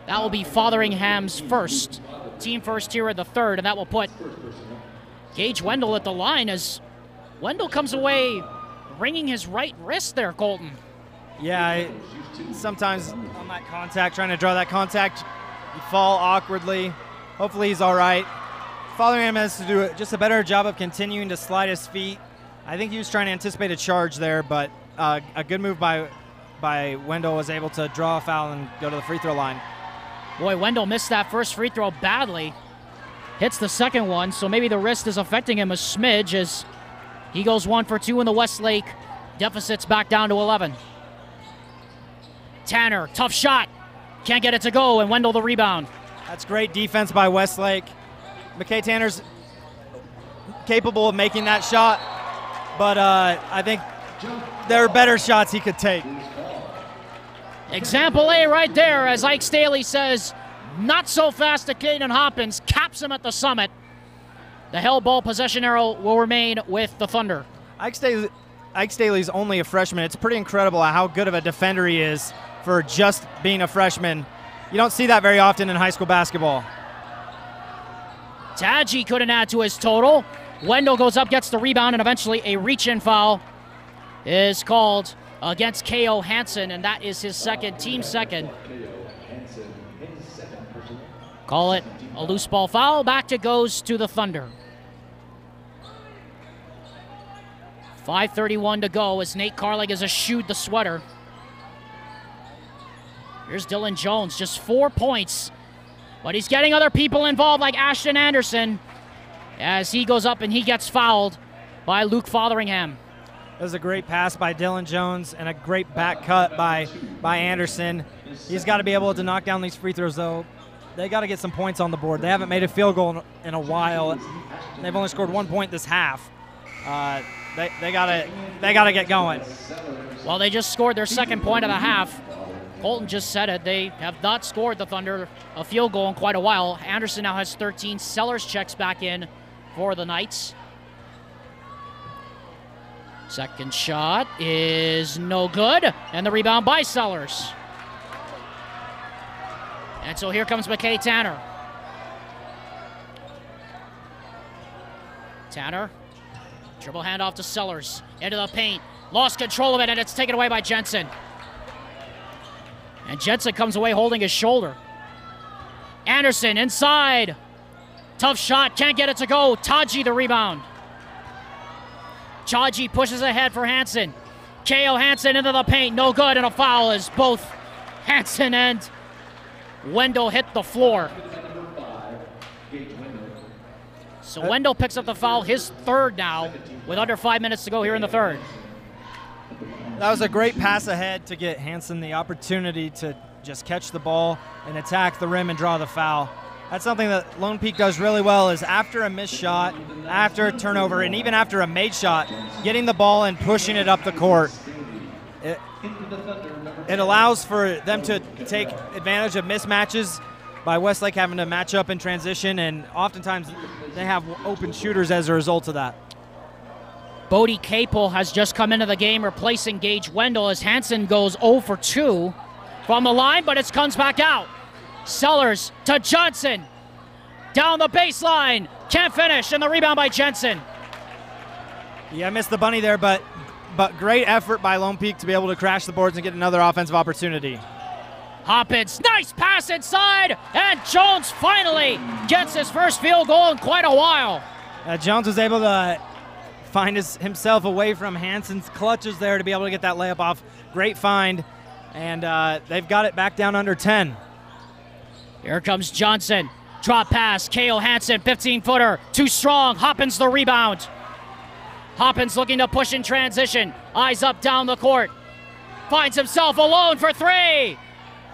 That will be Fotheringham's first. Team first here in the third, and that will put Gage Wendell at the line as Wendell comes away wringing his right wrist there, Colton. Yeah, sometimes on that contact, trying to draw that contact, you fall awkwardly. Hopefully he's all right. Fotheringham has to do just a better job of continuing to slide his feet. I think he was trying to anticipate a charge there, but a good move by Wendell was able to draw a foul and go to the free throw line. Boy, Wendell missed that first free throw badly. Hits the second one, so maybe the wrist is affecting him a smidge as he goes 1 for 2 in the Westlake. Deficit's back down to 11. Tanner, tough shot. Can't get it to go, and Wendell the rebound. That's great defense by Westlake. McKay Tanner's capable of making that shot, but I think there are better shots he could take. Example A right there, as Ike Staley says, not so fast at Caden Hoppins, caps him at the summit. The held ball possession arrow will remain with the Thunder. Ike Staley's only a freshman. It's pretty incredible how good of a defender he is for just being a freshman. You don't see that very often in high school basketball. Tadji couldn't add to his total. Wendell goes up, gets the rebound, and eventually a reach-in foul is called against K.O. Hansen, and that is his second, team second. Call it a loose ball foul. Back it goes to the Thunder. 5:31 to go as Nate Carling has eschewed the sweater. Here's Dylan Jones, just 4 points. But he's getting other people involved like Ashton Anderson as he goes up and he gets fouled by Luke Fotheringham. That was a great pass by Dylan Jones and a great back cut by Anderson. He's got to be able to knock down these free throws, though. They got to get some points on the board. They haven't made a field goal in a while. They've only scored 1 point this half. They gotta get going. Well, they just scored their second point of the half. Colton just said it. They have not scored, the Thunder, a field goal in quite a while. Anderson now has 13. Sellers checks back in for the Knights. Second shot is no good, and the rebound by Sellers. And so here comes McKay Tanner. Tanner, dribble handoff to Sellers, into the paint, lost control of it, and it's taken away by Jensen. And Jensen comes away holding his shoulder. Anderson inside. Tough shot, can't get it to go. Tadji the rebound. Tadji pushes ahead for Hansen. K.O. Hansen into the paint, no good, and a foul as both Hansen and Wendell hit the floor. So Wendell picks up the foul, his third now, with under 5 minutes to go here in the third. That was a great pass ahead to get Hansen the opportunity to just catch the ball and attack the rim and draw the foul. That's something that Lone Peak does really well, is after a missed shot, after a turnover, and even after a made shot, getting the ball and pushing it up the court. It allows for them to take advantage of mismatches by Westlake having to match up in transition, and oftentimes they have open shooters as a result of that. Bodie Capel has just come into the game replacing Gage Wendell as Hansen goes 0 for 2 from the line, but it comes back out. Sellers to Johnson. Down the baseline. Can't finish, and the rebound by Jensen. Yeah, missed the bunny there, but great effort by Lone Peak to be able to crash the boards and get another offensive opportunity. Hoppins, nice pass inside, and Jones finally gets his first field goal in quite a while. Jones was able to find himself away from Hansen's clutches there to be able to get that layup off. Great find, and they've got it back down under 10. Here comes Johnson. Drop pass, K.O. Hansen, 15-footer, too strong. Hoppins the rebound. Hoppins looking to push in transition. Eyes up down the court. Finds himself alone for three.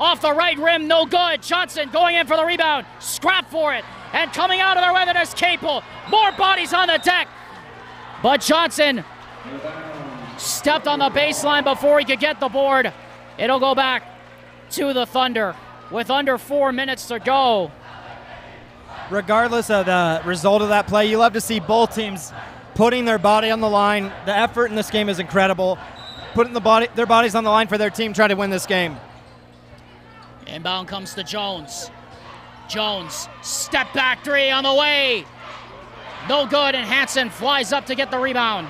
Off the right rim, no good. Johnson going in for the rebound. Scrap for it. And coming out of their way, there's Capel. More bodies on the deck. But Johnson stepped on the baseline before he could get the board. It'll go back to the Thunder with under 4 minutes to go. Regardless of the result of that play, you love to see both teams putting their body on the line. The effort in this game is incredible. Putting their bodies on the line for their team, trying to win this game. Inbound comes to Jones. Jones, step back three on the way. No good, and Hansen flies up to get the rebound.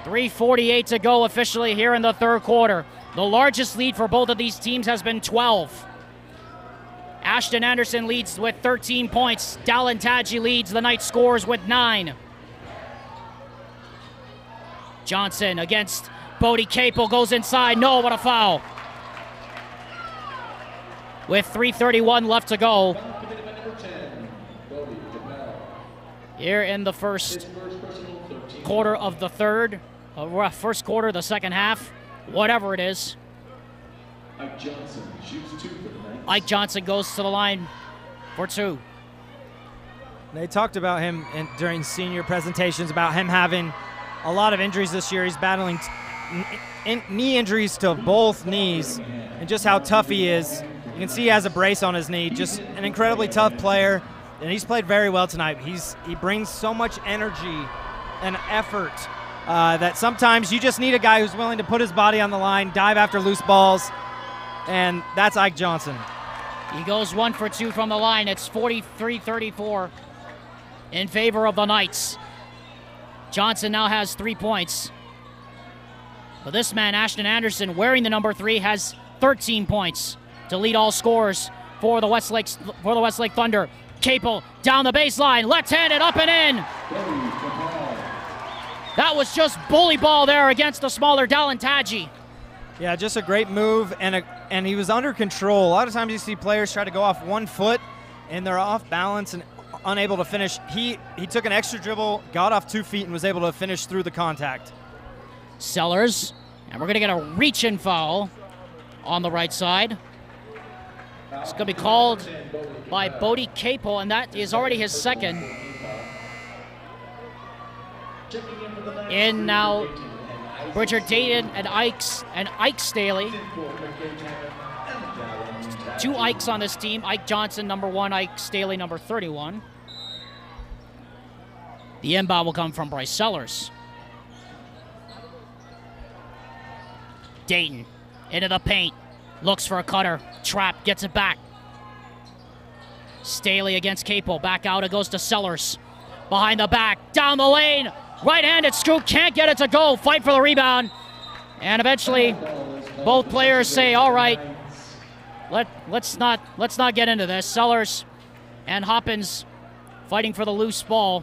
3:48 to go officially here in the third quarter. The largest lead for both of these teams has been 12. Ashton Anderson leads with 13 points. Dallin Tadji leads the night scores with 9. Johnson against Bodie Capel, goes inside. No, what a foul. With 3:31 left to go here in the first quarter of the third, first quarter, the second half, whatever it is. Ike Johnson shoots 2 for the night. Ike Johnson goes to the line for 2. They talked about him during senior presentations about him having a lot of injuries this year. He's battling knee injuries to both knees, and just how tough he is. You can see he has a brace on his knee. Just an incredibly tough player, and he's played very well tonight. He brings so much energy and effort that sometimes you just need a guy who's willing to put his body on the line, dive after loose balls, and that's Ike Johnson. He goes 1 for 2 from the line. It's 43-34 in favor of the Knights. Johnson now has 3 points. But this man, Ashton Anderson, wearing the number 3, has 13 points to lead all scorers for the Westlake Thunder. Capel down the baseline, left-handed, up and in. That was just bully ball there against the smaller Dallin Tadji. Yeah, just a great move, and he was under control. A lot of times you see players try to go off 1 foot, and they're off balance and unable to finish. He took an extra dribble, got off 2 feet, and was able to finish through the contact. Sellers, and we're going to get a reach-in foul on the right side. It's going to be called by Bodie Capel, and that is already his second. In now, Bridger Dayton and Ike Staley. 2 Ikes on this team. Ike Johnson, number 1. Ike Staley, number 31. The inbound will come from Bryce Sellers. Dayton into the paint. Looks for a cutter. Trap, gets it back. Staley against Capel. Back out, it goes to Sellers. Behind the back, down the lane. Right-handed scoop, can't get it to go. Fight for the rebound. And eventually, both players say, all right, let's not get into this. Sellers and Hoppins fighting for the loose ball.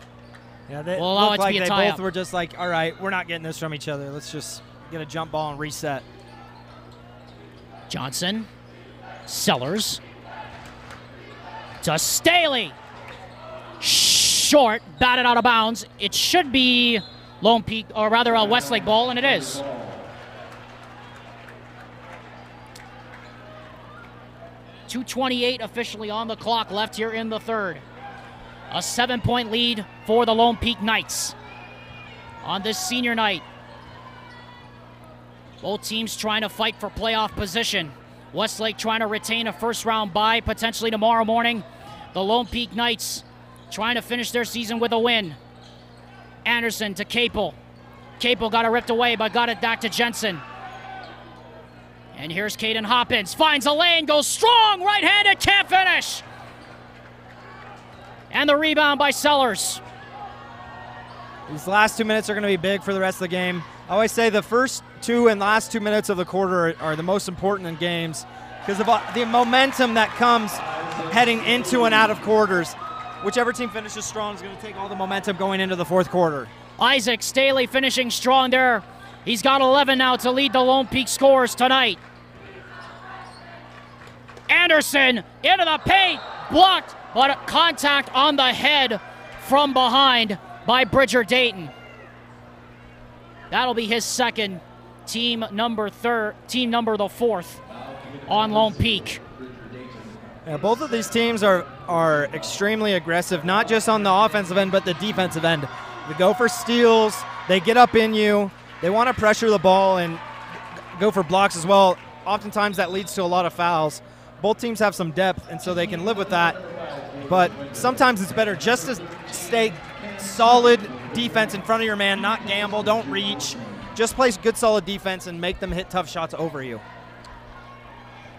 Yeah, they will allow it to be a tie-up. They both were just like, all right, we're not getting this from each other. Let's just get a jump ball and reset. Johnson, Sellers, to Staley. Short, batted out of bounds. It should be Lone Peak, or rather a Westlake ball, and it is. .228 officially on the clock left here in the third. A 7-point lead for the Lone Peak Knights on this senior night. Both teams trying to fight for playoff position. Westlake trying to retain a first-round bye potentially tomorrow morning. The Lone Peak Knights trying to finish their season with a win. Anderson to Capel. Capel got it ripped away, but got it back to Jensen. And here's Caden Hoppins. Finds a lane, goes strong, right-handed, can't finish. And the rebound by Sellers. These last 2 minutes are going to be big for the rest of the game. I always say the first 2 and last 2 minutes of the quarter are the most important in games because of the momentum that comes heading into and out of quarters. whichever team finishes strong is going to take all the momentum going into the fourth quarter. Isaac Staley finishing strong there. He's got 11 now to lead the Lone Peak scorers tonight. Anderson into the paint, blocked, but contact on the head from behind by Bridger Dayton. That'll be his second, team number the fourth on Lone Peak. Yeah, both of these teams are extremely aggressive, not just on the offensive end, but the defensive end. They go for steals, they get up in you, they want to pressure the ball and go for blocks as well. Oftentimes that leads to a lot of fouls. Both teams have some depth, and so they can live with that. But sometimes it's better just to stay solid defense in front of your man, not gamble, don't reach. Just play good, solid defense and make them hit tough shots over you.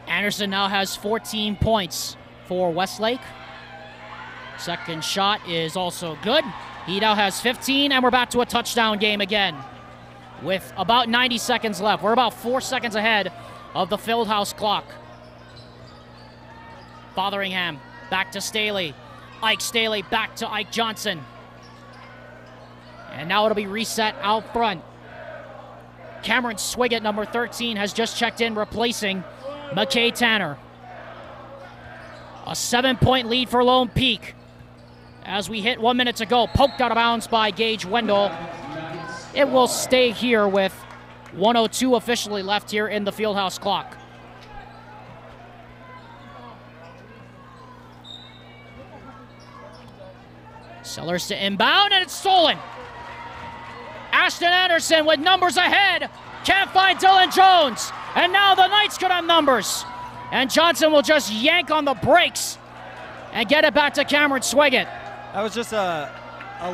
Anderson now has 14 points for Westlake. Second shot is also good. He now has 15, and we're back to a touchdown game again with about 90 seconds left. We're about 4 seconds ahead of the Fieldhouse clock. Fotheringham back to Staley. Ike Staley back to Ike Johnson. And now it'll be reset out front. Cameron Swiggett, number 13, has just checked in, replacing McKay Tanner. A 7-point lead for Lone Peak. As we hit 1 minute to go, poked out of bounds by Gage Wendell. It will stay here with 1:02 officially left here in the Fieldhouse clock. Sellers to inbound, and it's stolen. Ashton Anderson with numbers ahead. Can't find Dylan Jones. And now the Knights could have numbers. And Johnson will just yank on the brakes and get it back to Cameron Swiggett. That was just a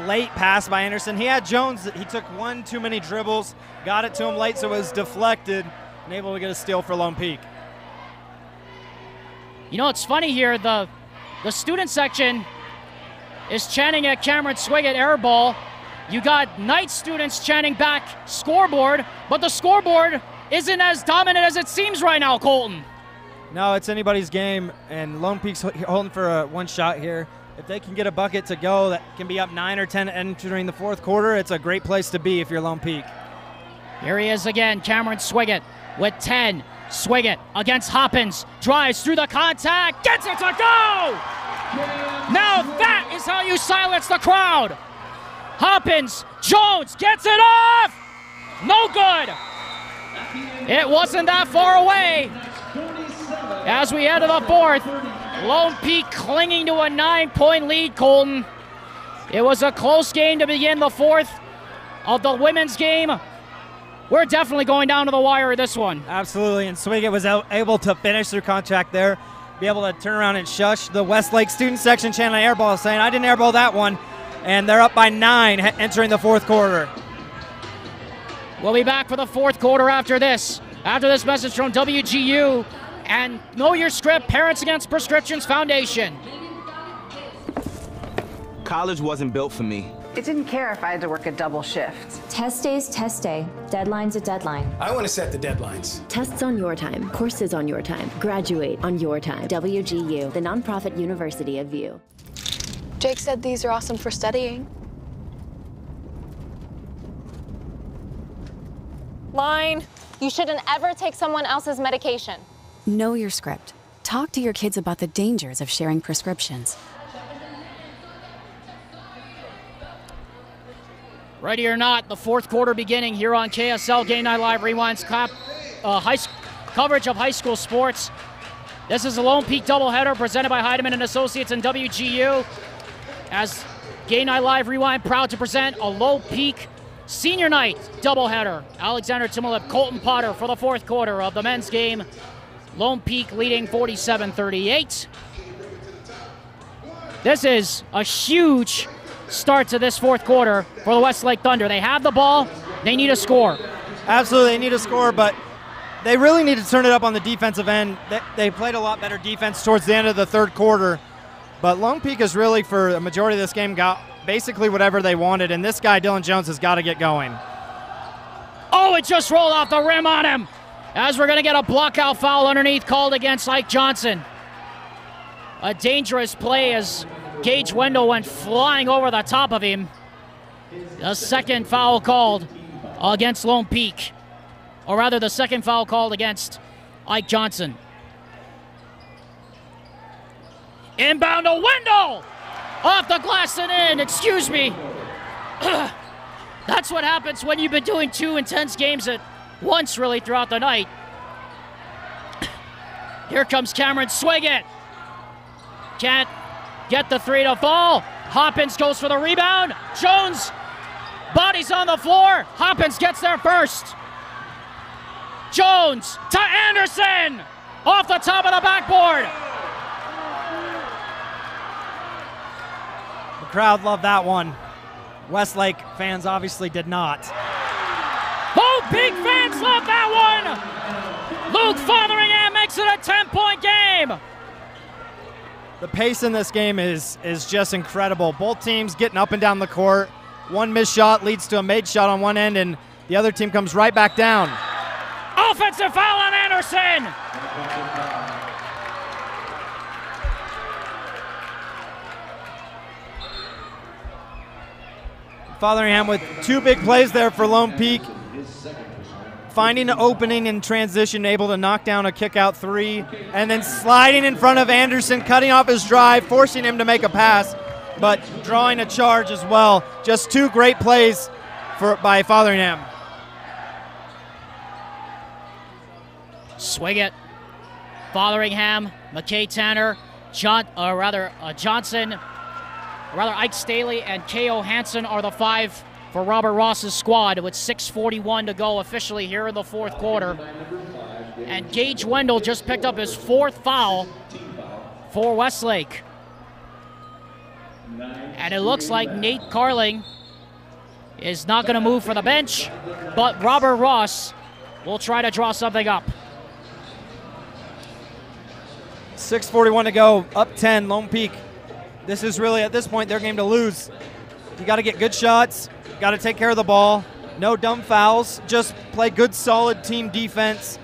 late pass by Anderson. He had Jones. He took one too many dribbles, got it to him late, so it was deflected, and able to get a steal for Lone Peak. You know, it's funny here. The student section is chanting at Cameron Swiggett air ball. You got Knights students chanting back scoreboard, but the scoreboard isn't as dominant as it seems right now, Colton. No, it's anybody's game, and Lone Peak's holding for one shot here. If they can get a bucket to go, that can be up 9 or 10 entering the fourth quarter. It's a great place to be if you're Lone Peak. Here he is again, Cameron Swiggett with 10. Swiggett against Hoppins, drives through the contact, gets it to go! Now that is how you silence the crowd. Hoppins, Jones gets it off! No good! It wasn't that far away. As we enter the fourth, Lone Peak clinging to a 9-point lead, Colton. It was a close game to begin the fourth of the women's game. We're definitely going down to the wire this one. Absolutely, and Swiggett was able to finish their contract there, be able to turn around and shush the Westlake student section chanting airball, saying, I didn't airball that one. And they're up by 9 entering the fourth quarter. We'll be back for the fourth quarter after this. After this message from WGU and Know Your Script, Parents Against Prescriptions Foundation. College wasn't built for me. It didn't care if I had to work a double shift. Test day's test day. Deadline's a deadline. I want to set the deadlines. Tests on your time, courses on your time, graduate on your time. WGU, the nonprofit university of VU. Jake said these are awesome for studying. Line. You shouldn't ever take someone else's medication. Know your script. Talk to your kids about the dangers of sharing prescriptions. Ready or not, the fourth quarter beginning here on KSL Game Night Live Rewind's coverage of high school sports. This is a Lone Peak doubleheader presented by Heidemann and Associates and WGU. As Game Night Live Rewind proud to present a Lone Peak senior night doubleheader. Alexander Timolip, Colton Potter for the fourth quarter of the men's game. Lone Peak leading 47-38. This is a huge start to this fourth quarter for the Westlake Thunder. They have the ball. They need a score. Absolutely, they need a score, but they really need to turn it up on the defensive end. They played a lot better defense towards the end of the third quarter. But Lone Peak has really, for a majority of this game, got basically whatever they wanted, and this guy, Dylan Jones, has got to get going. Oh, it just rolled off the rim on him, as we're going to get a blockout foul underneath called against Ike Johnson. A dangerous play as Gage Wendell went flying over the top of him. The second foul called against Lone Peak. Or rather, the second foul called against Ike Johnson. Inbound to Wendell! Off the glass and in, excuse me. That's what happens when you've been doing 2 intense games at once, really, throughout the night. Here comes Cameron Swiggett. Can't get the 3 to fall. Hoppins goes for the rebound. Jones, body's on the floor. Hoppins gets there first. Jones to Anderson. Off the top of the backboard. The crowd loved that one. Westlake fans obviously did not. Oh, big fans love that one. Luke Fotheringham makes it a 10-point game. The pace in this game is just incredible. Both teams getting up and down the court. One missed shot leads to a made shot on one end, and the other team comes right back down. Offensive foul on Anderson. Fotheringham with 2 big plays there for Lone Peak. Finding an opening in transition, able to knock down a kick-out 3, and then sliding in front of Anderson, cutting off his drive, forcing him to make a pass, but drawing a charge as well. Just 2 great plays by Fotheringham. Swiggett, Fotheringham, McKay Tanner, Johnson, Ike Staley and K.O. Hansen are the 5 for Robert Ross's squad with 6:41 to go officially here in the 4th quarter. And Gage Wendell just picked up his 4th foul for Westlake. And it looks like Nate Carling is not going to move for the bench, but Robert Ross will try to draw something up. 6:41 to go, up 10, Lone Peak. This is really, at this point, their game to lose. You got to get good shots, got to take care of the ball, no dumb fouls, just play good, solid team defense.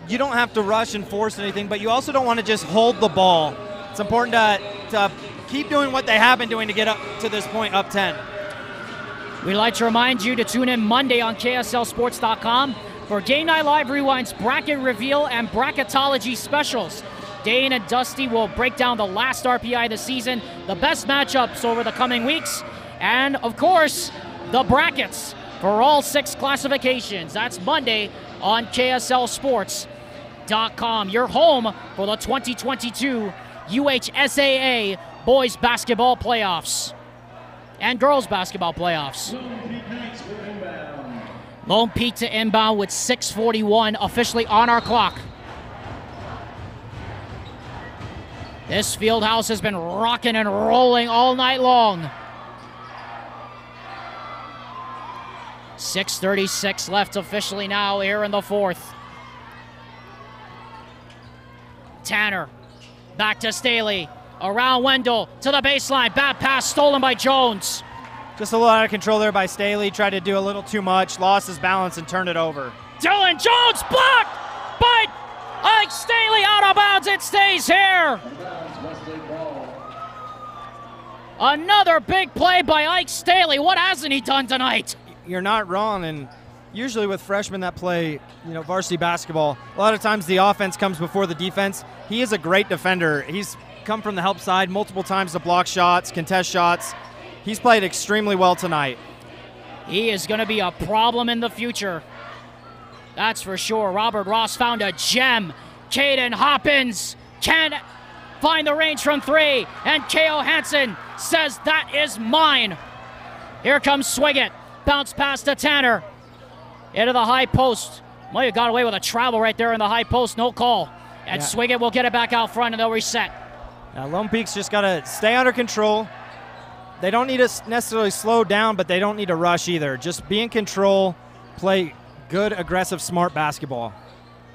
You don't have to rush and force anything, but you also don't want to just hold the ball. It's important to keep doing what they have been doing to get up to this point, up 10. We'd like to remind you to tune in Monday on KSLSports.com for Game Night Live Rewind's Bracket Reveal and Bracketology specials. Dane and Dusty will break down the last RPI of the season, the best matchups over the coming weeks, and, of course, the brackets for all 6 classifications. That's Monday on KSLSports.com, your home for the 2022 UHSAA Boys Basketball Playoffs and Girls Basketball Playoffs. Lone Peak to inbound with 6:41 officially on our clock. This field house has been rocking and rolling all night long. 6:36 left officially now here in the 4th. Tanner, back to Staley, around Wendell, to the baseline, bad pass stolen by Jones. Just a little out of control there by Staley, tried to do a little too much, lost his balance and turned it over. Dylan Jones blocked by Ike Staley, out of bounds, it stays here. Another big play by Ike Staley. What hasn't he done tonight? You're not wrong, and usually with freshmen that play, varsity basketball, a lot of times the offense comes before the defense. He is a great defender. He's come from the help side multiple times to block shots, contest shots. He's played extremely well tonight. He is going to be a problem in the future. That's for sure. Robert Ross found a gem. Caden Hoppins can't find the range from 3, and K.O. Hansen says, that is mine. Here comes Swiggett. Bounce pass to Tanner. Into the high post. Might have got away with a travel right there in the high post. No call. And Swiggett will get it back out front, and they'll reset. Lone Peak's just got to stay under control. They don't need to necessarily slow down, but they don't need to rush either. Just be in control, play good, aggressive, smart basketball.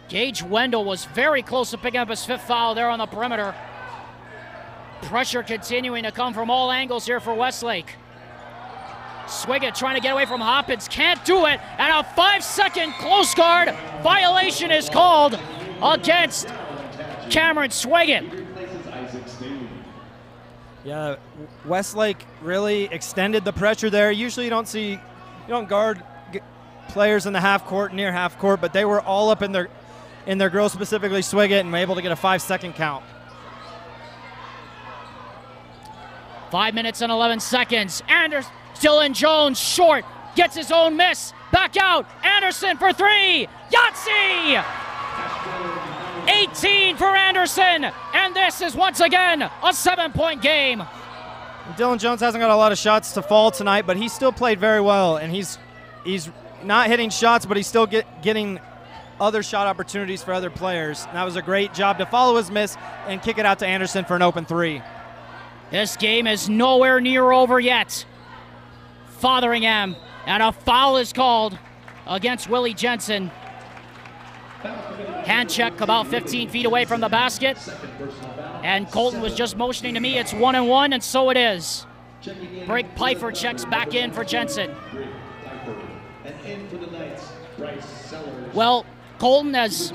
Gage Wendell was very close to picking up his 5th foul there on the perimeter. Pressure continuing to come from all angles here for Westlake. Swiggett trying to get away from Hoppins, can't do it, and a 5-second close guard violation is called against Cameron Swiggett. Yeah, Westlake really extended the pressure there. Usually you don't guard players in the half court, near half court, but they were all up in their grill, specifically Swiggett, and were able to get a 5-second count. 5 minutes and 11 seconds. Dylan Jones short, gets his own miss. Back out, Anderson for three. Yahtzee! 18 for Anderson, and this is once again a 7-point game. Dylan Jones hasn't got a lot of shots to fall tonight, but he still played very well, and he's not hitting shots, but he's still getting other shot opportunities for other players. And that was a great job to follow his miss and kick it out to Anderson for an open three. This game is nowhere near over yet. Fotheringham, and a foul is called against Willie Jensen. Hand check about 15 feet away from the basket. And Colton was just motioning to me it's 1-1, and so it is. Break Pfeiffer checks back in for Jensen. Well, Colton, as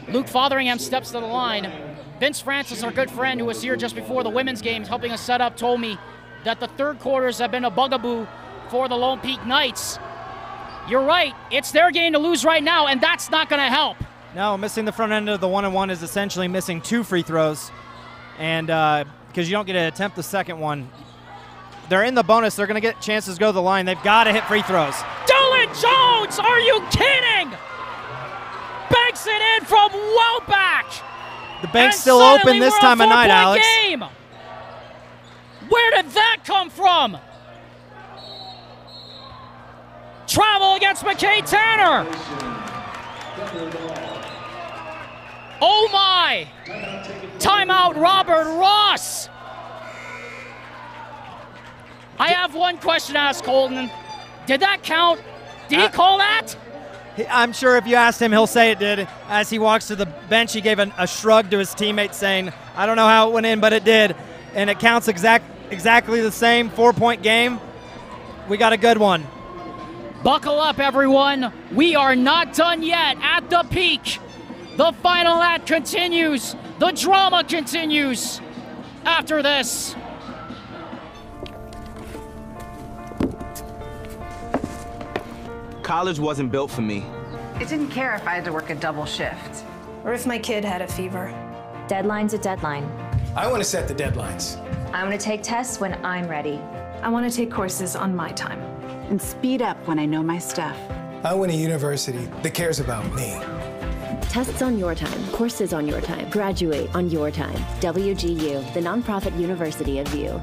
Luke Fotheringham steps to the line, Vince Francis, our good friend who was here just before the women's games helping us set up, told me that the third quarters have been a bugaboo for the Lone Peak Knights. You're right, it's their game to lose right now, and that's not going to help. No, missing the front end of the 1-1 is essentially missing 2 free throws, and because you don't get to attempt the second one. They're in the bonus. They're going to get chances to go to the line. They've got to hit free throws. Dylan Jones, are you kidding? Banks it in from well back. The bank's still open this time of night, Alex. Game. Where did that come from? Travel against McKay Tanner. Oh my! Timeout, Robert Ross. I have one question to ask Colton. Did that count? Did he call that? I'm sure if you asked him, he'll say it did. As he walks to the bench, he gave a shrug to his teammates saying, I don't know how it went in, but it did. And it counts exactly the same 4-point game. We got a good one. Buckle up, everyone. We are not done yet at the peak. The final act continues. The drama continues after this. College wasn't built for me. It didn't care if I had to work a double shift. Or if my kid had a fever. Deadline's a deadline. I want to set the deadlines. I want to take tests when I'm ready. I want to take courses on my time. And speed up when I know my stuff. I want a university that cares about me. Tests on your time, courses on your time, graduate on your time. WGU, the nonprofit university of you.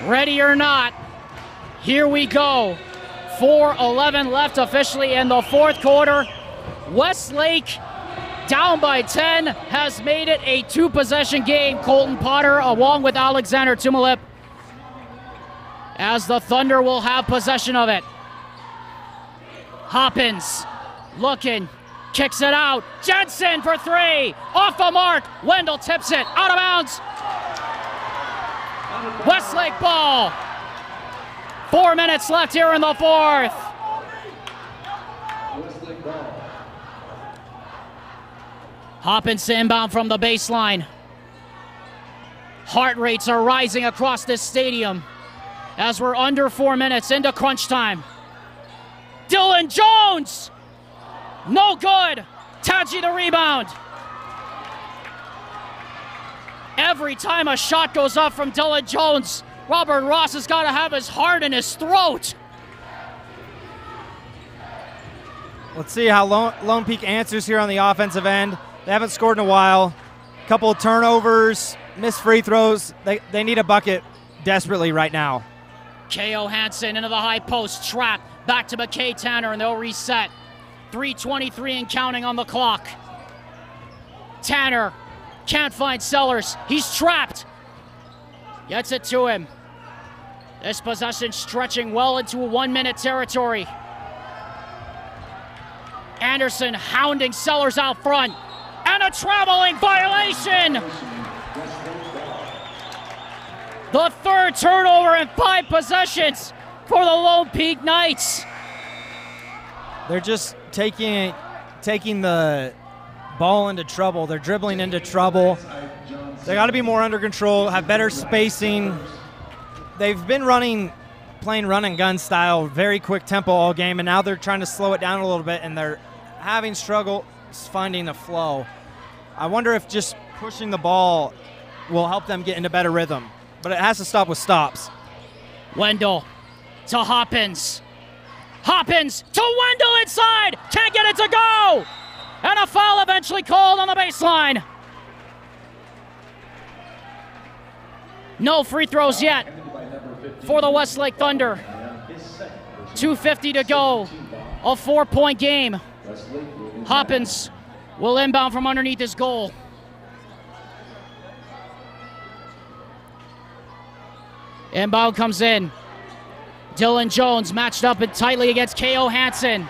Ready or not, here we go. 4:11 left officially in the fourth quarter. Westlake, down by 10, has made it a 2-possession game. Colton Potter along with Alexander Tumalip, as the Thunder will have possession of it. Hoppins looking, kicks it out. Jensen for three, off the mark. Wendell tips it, out of bounds. Westlake ball. 4 minutes left here in the fourth. Hoppins inbound from the baseline. Heart rates are rising across this stadium as we're under 4 minutes into crunch time. Dylan Jones, no good. Taji the rebound. Every time a shot goes up from Dylan Jones, Robert Ross has got to have his heart in his throat. Let's see how Lone Peak answers here on the offensive end. They haven't scored in a while. A couple of turnovers, missed free throws. They need a bucket desperately right now. K.O. Hansen into the high post, trap, back to McKay Tanner, and they'll reset. 3:23 and counting on the clock. Tanner can't find Sellers. He's trapped. Gets it to him. This possession stretching well into a 1-minute territory. Anderson hounding Sellers out front. And a traveling violation. The third turnover in 5 possessions for the Lone Peak Knights. They're just taking the ball into trouble. They're dribbling into trouble. They got to be more under control, have better spacing. They've been playing run and gun style, very quick tempo all game, and now they're trying to slow it down a little bit, and they're having struggle finding the flow. I wonder if just pushing the ball will help them get into better rhythm, but it has to stop with stops. Wendell to Hoppins. Hoppins to Wendell inside. Can't get it to go. And a foul eventually called on the baseline. No free throws yet for the Westlake Thunder. 2:50 to go. A 4-point game. Hoppins will inbound from underneath his goal. Inbound comes in. Dylan Jones matched up and tightly against K.O. Hansen.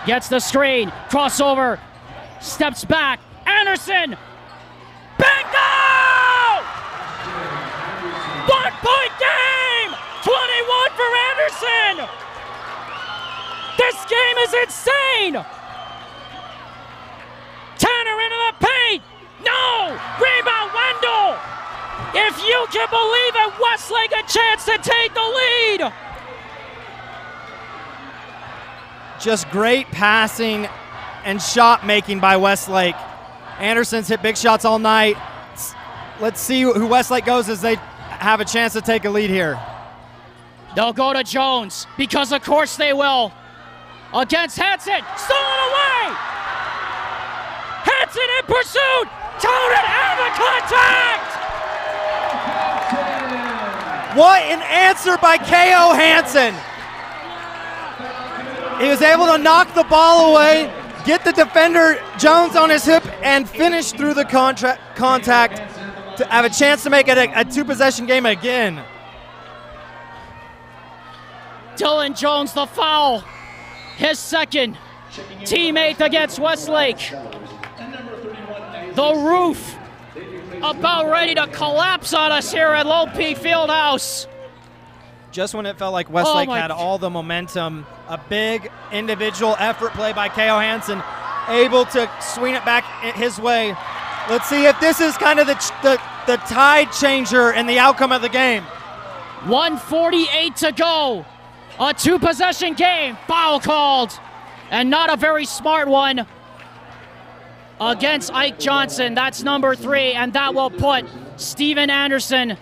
Gets the screen. Crossover. Steps back. Anderson. Bingo! 1-point game! 21 for Anderson! This game is insane! Tanner into the paint! No! Rebound Wendell! If you can believe it, Westlake a chance to take the lead! Just great passing and shot making by Westlake. Anderson's hit big shots all night. Let's see who Westlake goes as they have a chance to take a lead here. They'll go to Jones, because of course they will. Against Hansen, stolen away! Hansen in pursuit! Toted out of contact! What an answer by K.O. Hansen! He was able to knock the ball away, get the defender Jones on his hip, and finish through the contact to have a chance to make it a two-possession game again. Dylan Jones, the foul. His second. Team eighth against Westlake. The roof about ready to collapse on us here at Lone Peak Fieldhouse. Just when it felt like Westlake had all the momentum, a big individual effort play by K.O. Hansen, able to swing it back his way. Let's see if this is kind of the tide changer in the outcome of the game. 1:48 to go. A two-possession game. Foul called. And not a very smart one against Ike Johnson. That's number 3, and that will put Ashton Anderson,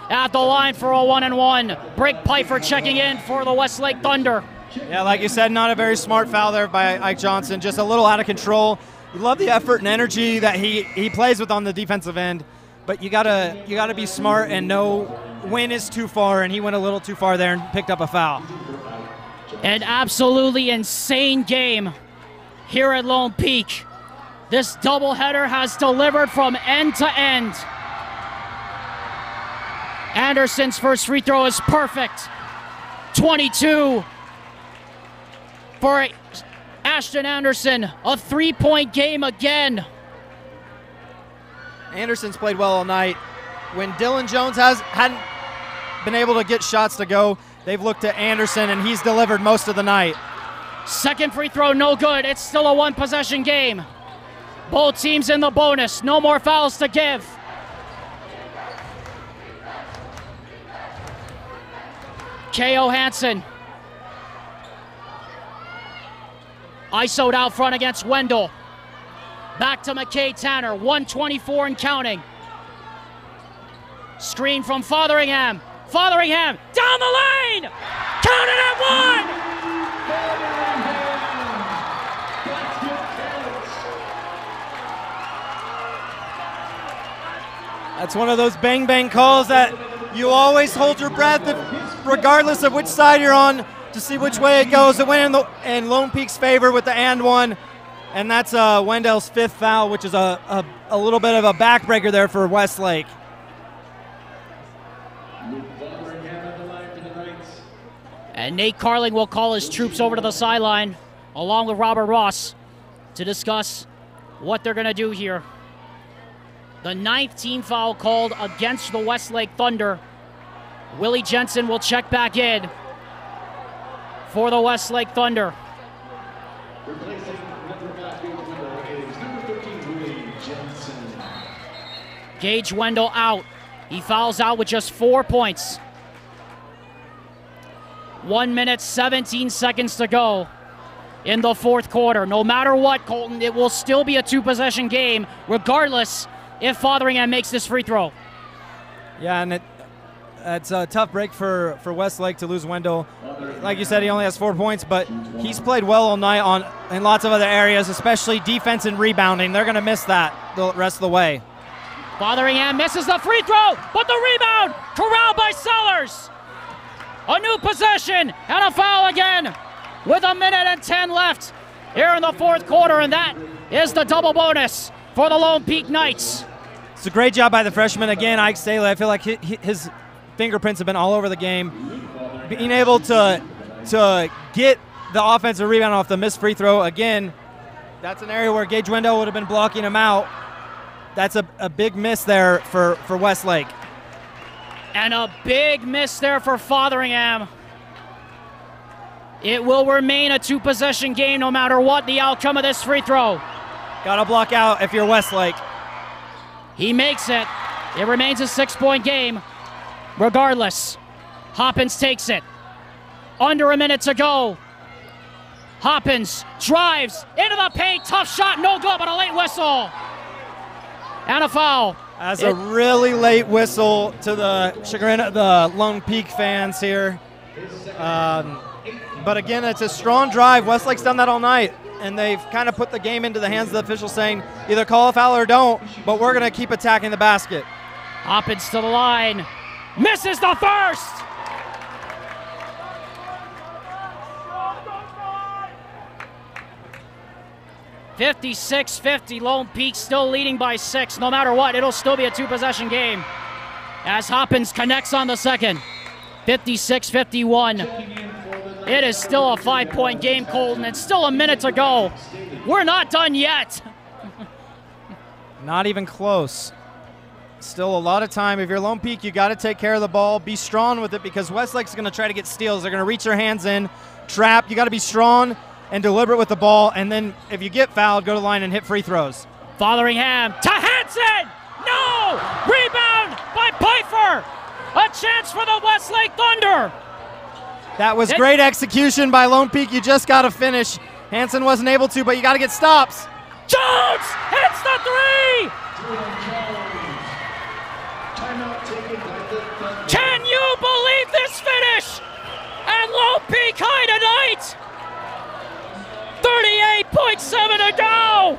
at the line for a 1-and-1. Brick Pfeiffer checking in for the Westlake Thunder. Yeah, like you said, not a very smart foul there by Ike Johnson. Just a little out of control. You love the effort and energy that he plays with on the defensive end, but you gotta be smart and know when is too far, and he went a little too far there and picked up a foul. An absolutely insane game here at Lone Peak. This doubleheader has delivered from end to end. Anderson's first free throw is perfect. 22 for Ashton Anderson. A 3-point game again. Anderson's played well all night. When Dylan Jones hadn't been able to get shots to go, they've looked at Anderson, and he's delivered most of the night. Second free throw, no good. It's still a one-possession game. Both teams in the bonus. No more fouls to give. K.O. Hansen. ISO'd out front against Wendell. Back to McKay Tanner. 1:24 and counting. Screen from Fotheringham. Fotheringham down the lane. Counted at 1. That's one of those bang-bang calls that you always hold your breath regardless of which side you're on to see which way it goes. It went in Lone Peak's favor with the and one, and that's Wendell's 5th foul, which is a little bit of a backbreaker there for Westlake. And Nate Carling will call his troops over to the sideline along with Robert Ross to discuss what they're going to do here. The 9th team foul called against the Westlake Thunder. Willie Jensen will check back in for the Westlake Thunder. Gage Wendell out. He fouls out with just 4 points. 1 minute, 17 seconds to go in the fourth quarter. No matter what, Colton, it will still be a two-possession game, regardless if Fotheringham makes this free throw. Yeah, and it's a tough break for Westlake to lose Wendell. Like you said, he only has 4 points, but he's played well all night in lots of other areas, especially defense and rebounding. They're going to miss that the rest of the way. Fotheringham misses the free throw, but the rebound corralled by Sellers. A new possession and a foul again with 1 minute and 10 left here in the fourth quarter, and that is the double bonus for the Lone Peak Knights. It's a great job by the freshman again, Ike Staley. I feel like his fingerprints have been all over the game. Being able to get the offensive rebound off the missed free throw, again, that's an area where Gage Wendell would have been blocking him out. That's a big miss there for Westlake. And a big miss there for Fotheringham. It will remain a two-possession game no matter what the outcome of this free throw. Got to block out if you're Westlake. He makes it. It remains a 6-point game regardless. Hoppins takes it. Under a minute to go. Hoppins drives into the paint. Tough shot, no good, but a late whistle. And a foul. That's a really late whistle to the chagrin of the Lone Peak fans here. But again, it's a strong drive. Westlake's done that all night, and they've kind of put the game into the hands of the officials saying either call a foul or don't, but we're going to keep attacking the basket. Hoppins to the line. Misses the first. (56-50), Lone Peak still leading by 6. No matter what, it'll still be a two-possession game as Hoppins connects on the second. 56-51. It is still a 5-point game, Colton. It's still a minute to go. We're not done yet. Not even close. Still a lot of time. If you're Lone Peak, you got to take care of the ball. Be strong with it because Westlake's going to try to get steals. They're going to reach their hands in, trap. You got to be strong and deliberate with the ball, and then if you get fouled, go to the line and hit free throws. Fotheringham to Hansen! No! Rebound by Pfeiffer! A chance for the Westlake Thunder! That was great execution by Lone Peak. You just got to finish. Hansen wasn't able to, but you got to get stops. Jones hits the three! Can you believe this finish? And Lone Peak high tonight! 38.7 to go!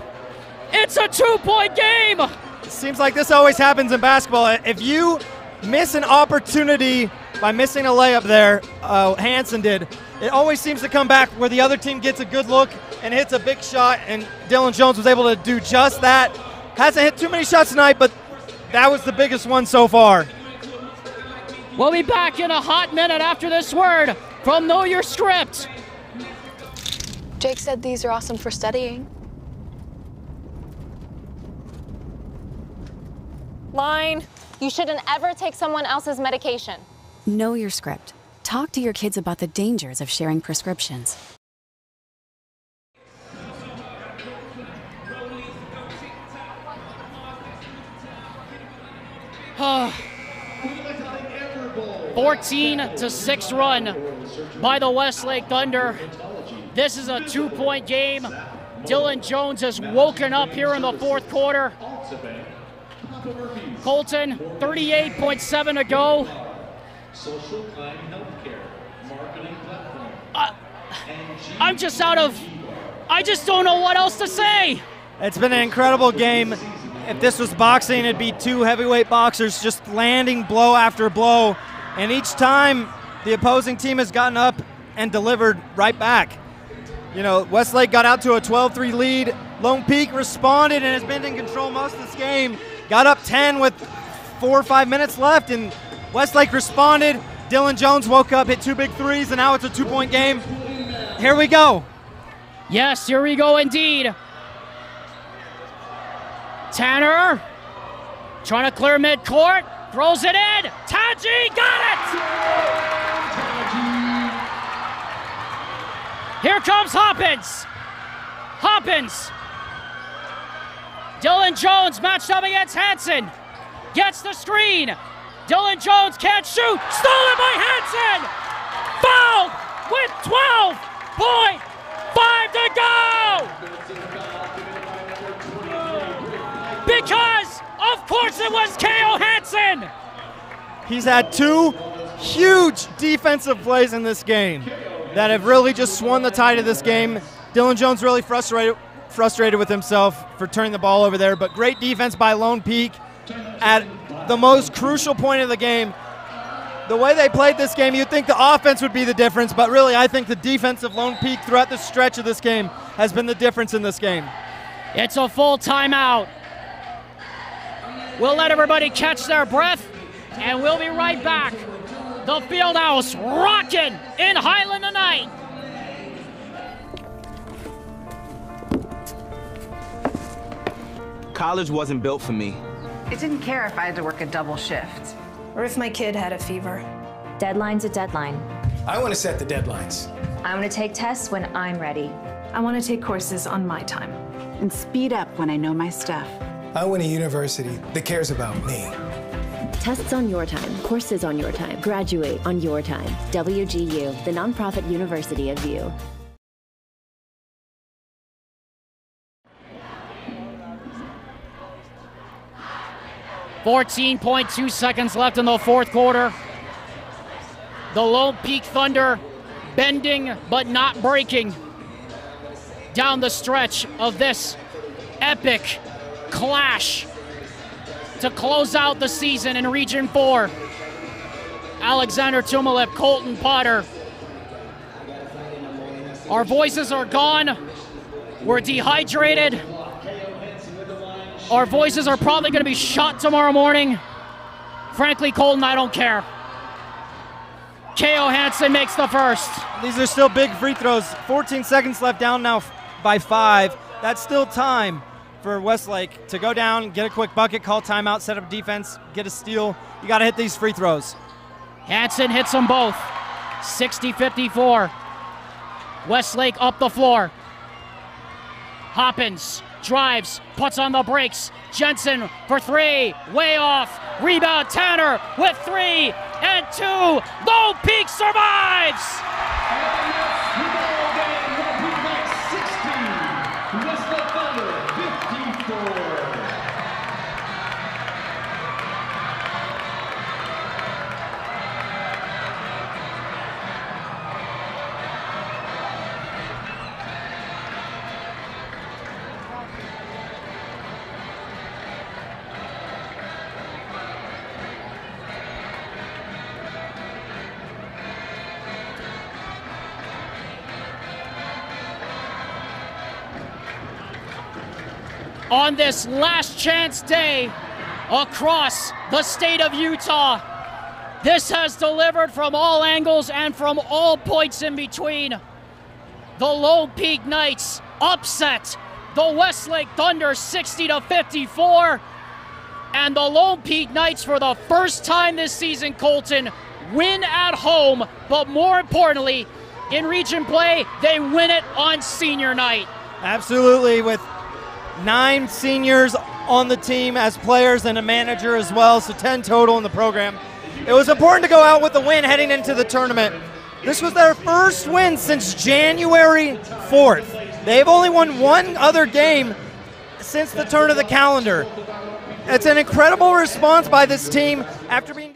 It's a 2-point game! It seems like this always happens in basketball. If you miss an opportunity by missing a layup there, Hansen did, it always seems to come back where the other team gets a good look and hits a big shot, and Dylan Jones was able to do just that. Hasn't hit too many shots tonight, but that was the biggest one so far. We'll be back in a hot minute after this word from Know Your Script. Jake said these are awesome for studying. Line, you shouldn't ever take someone else's medication. Know your script. Talk to your kids about the dangers of sharing prescriptions. Uh, 14-6 run by the Westlake Thunder. This is a 2-point game. Dylan Jones has woken up here in the fourth quarter. Colton, 38.7 to go. I just don't know what else to say. It's been an incredible game. If this was boxing, it'd be two heavyweight boxers just landing blow after blow. And each time, the opposing team has gotten up and delivered right back. You know, Westlake got out to a 12-3 lead. Lone Peak responded and has been in control most of this game. Got up 10 with 4 or 5 minutes left, and Westlake responded. Dylan Jones woke up, hit 2 big threes, and now it's a 2-point game. Here we go. Yes, here we go indeed. Tanner trying to clear midcourt, throws it in. Taji got it! Here comes Hoppins. Hoppins. Dylan Jones matched up against Hansen. gets the screen. Dylan Jones can't shoot. Stolen by Hansen. Fouled with 12.5 to go. Because, of course, it was K.O. Hansen. He's had two huge defensive plays in this game that have really just swung the tide of this game. Dylan Jones really frustrated with himself for turning the ball over there, but great defense by Lone Peak at the most crucial point of the game. The way they played this game, you'd think the offense would be the difference, but really I think the defense of Lone Peak throughout the stretch of this game has been the difference in this game. It's a full timeout. We'll let everybody catch their breath, and we'll be right back. The Fieldhouse rocking in Highland tonight. College wasn't built for me. I didn't care if I had to work a double shift. Or if my kid had a fever. Deadline's a deadline. I want to set the deadlines. I want to take tests when I'm ready. I want to take courses on my time. And speed up when I know my stuff. I want a university that cares about me. Tests on your time, courses on your time, graduate on your time. WGU, the nonprofit university of you. .2 seconds left in the fourth quarter. The Lone Peak Thunder bending but not breaking down the stretch of this epic clash to close out the season in Region 4. Alexander Tumalip, Colton Potter. Our voices are gone. We're dehydrated. Our voices are probably going to be shot tomorrow morning. Frankly, Colton, I don't care. K.O. Hansen makes the first. These are still big free throws. 14 seconds left, down now by 5. That's still time for Westlake to go down, get a quick bucket, call timeout, set up defense, get a steal. You got to hit these free throws. Hansen hits them both. 60-54. Westlake up the floor. Hoppins drives, puts on the brakes. Jensen for 3, way off. Rebound, Tanner with 3 and 2. Lone Peak survives! Westlake Thunder 54. On this last chance day across the state of Utah, this has delivered from all angles and from all points in between. The Lone Peak Knights upset the Westlake Thunder 60-54, and the Lone Peak Knights for the first time this season, Colton, win at home, but more importantly, in region play, they win it on senior night. Absolutely, with 9 seniors on the team as players and a manager as well, so 10 total in the program. It was important to go out with a win heading into the tournament. This was their first win since January 4th. They've only won one other game since the turn of the calendar. It's an incredible response by this team after being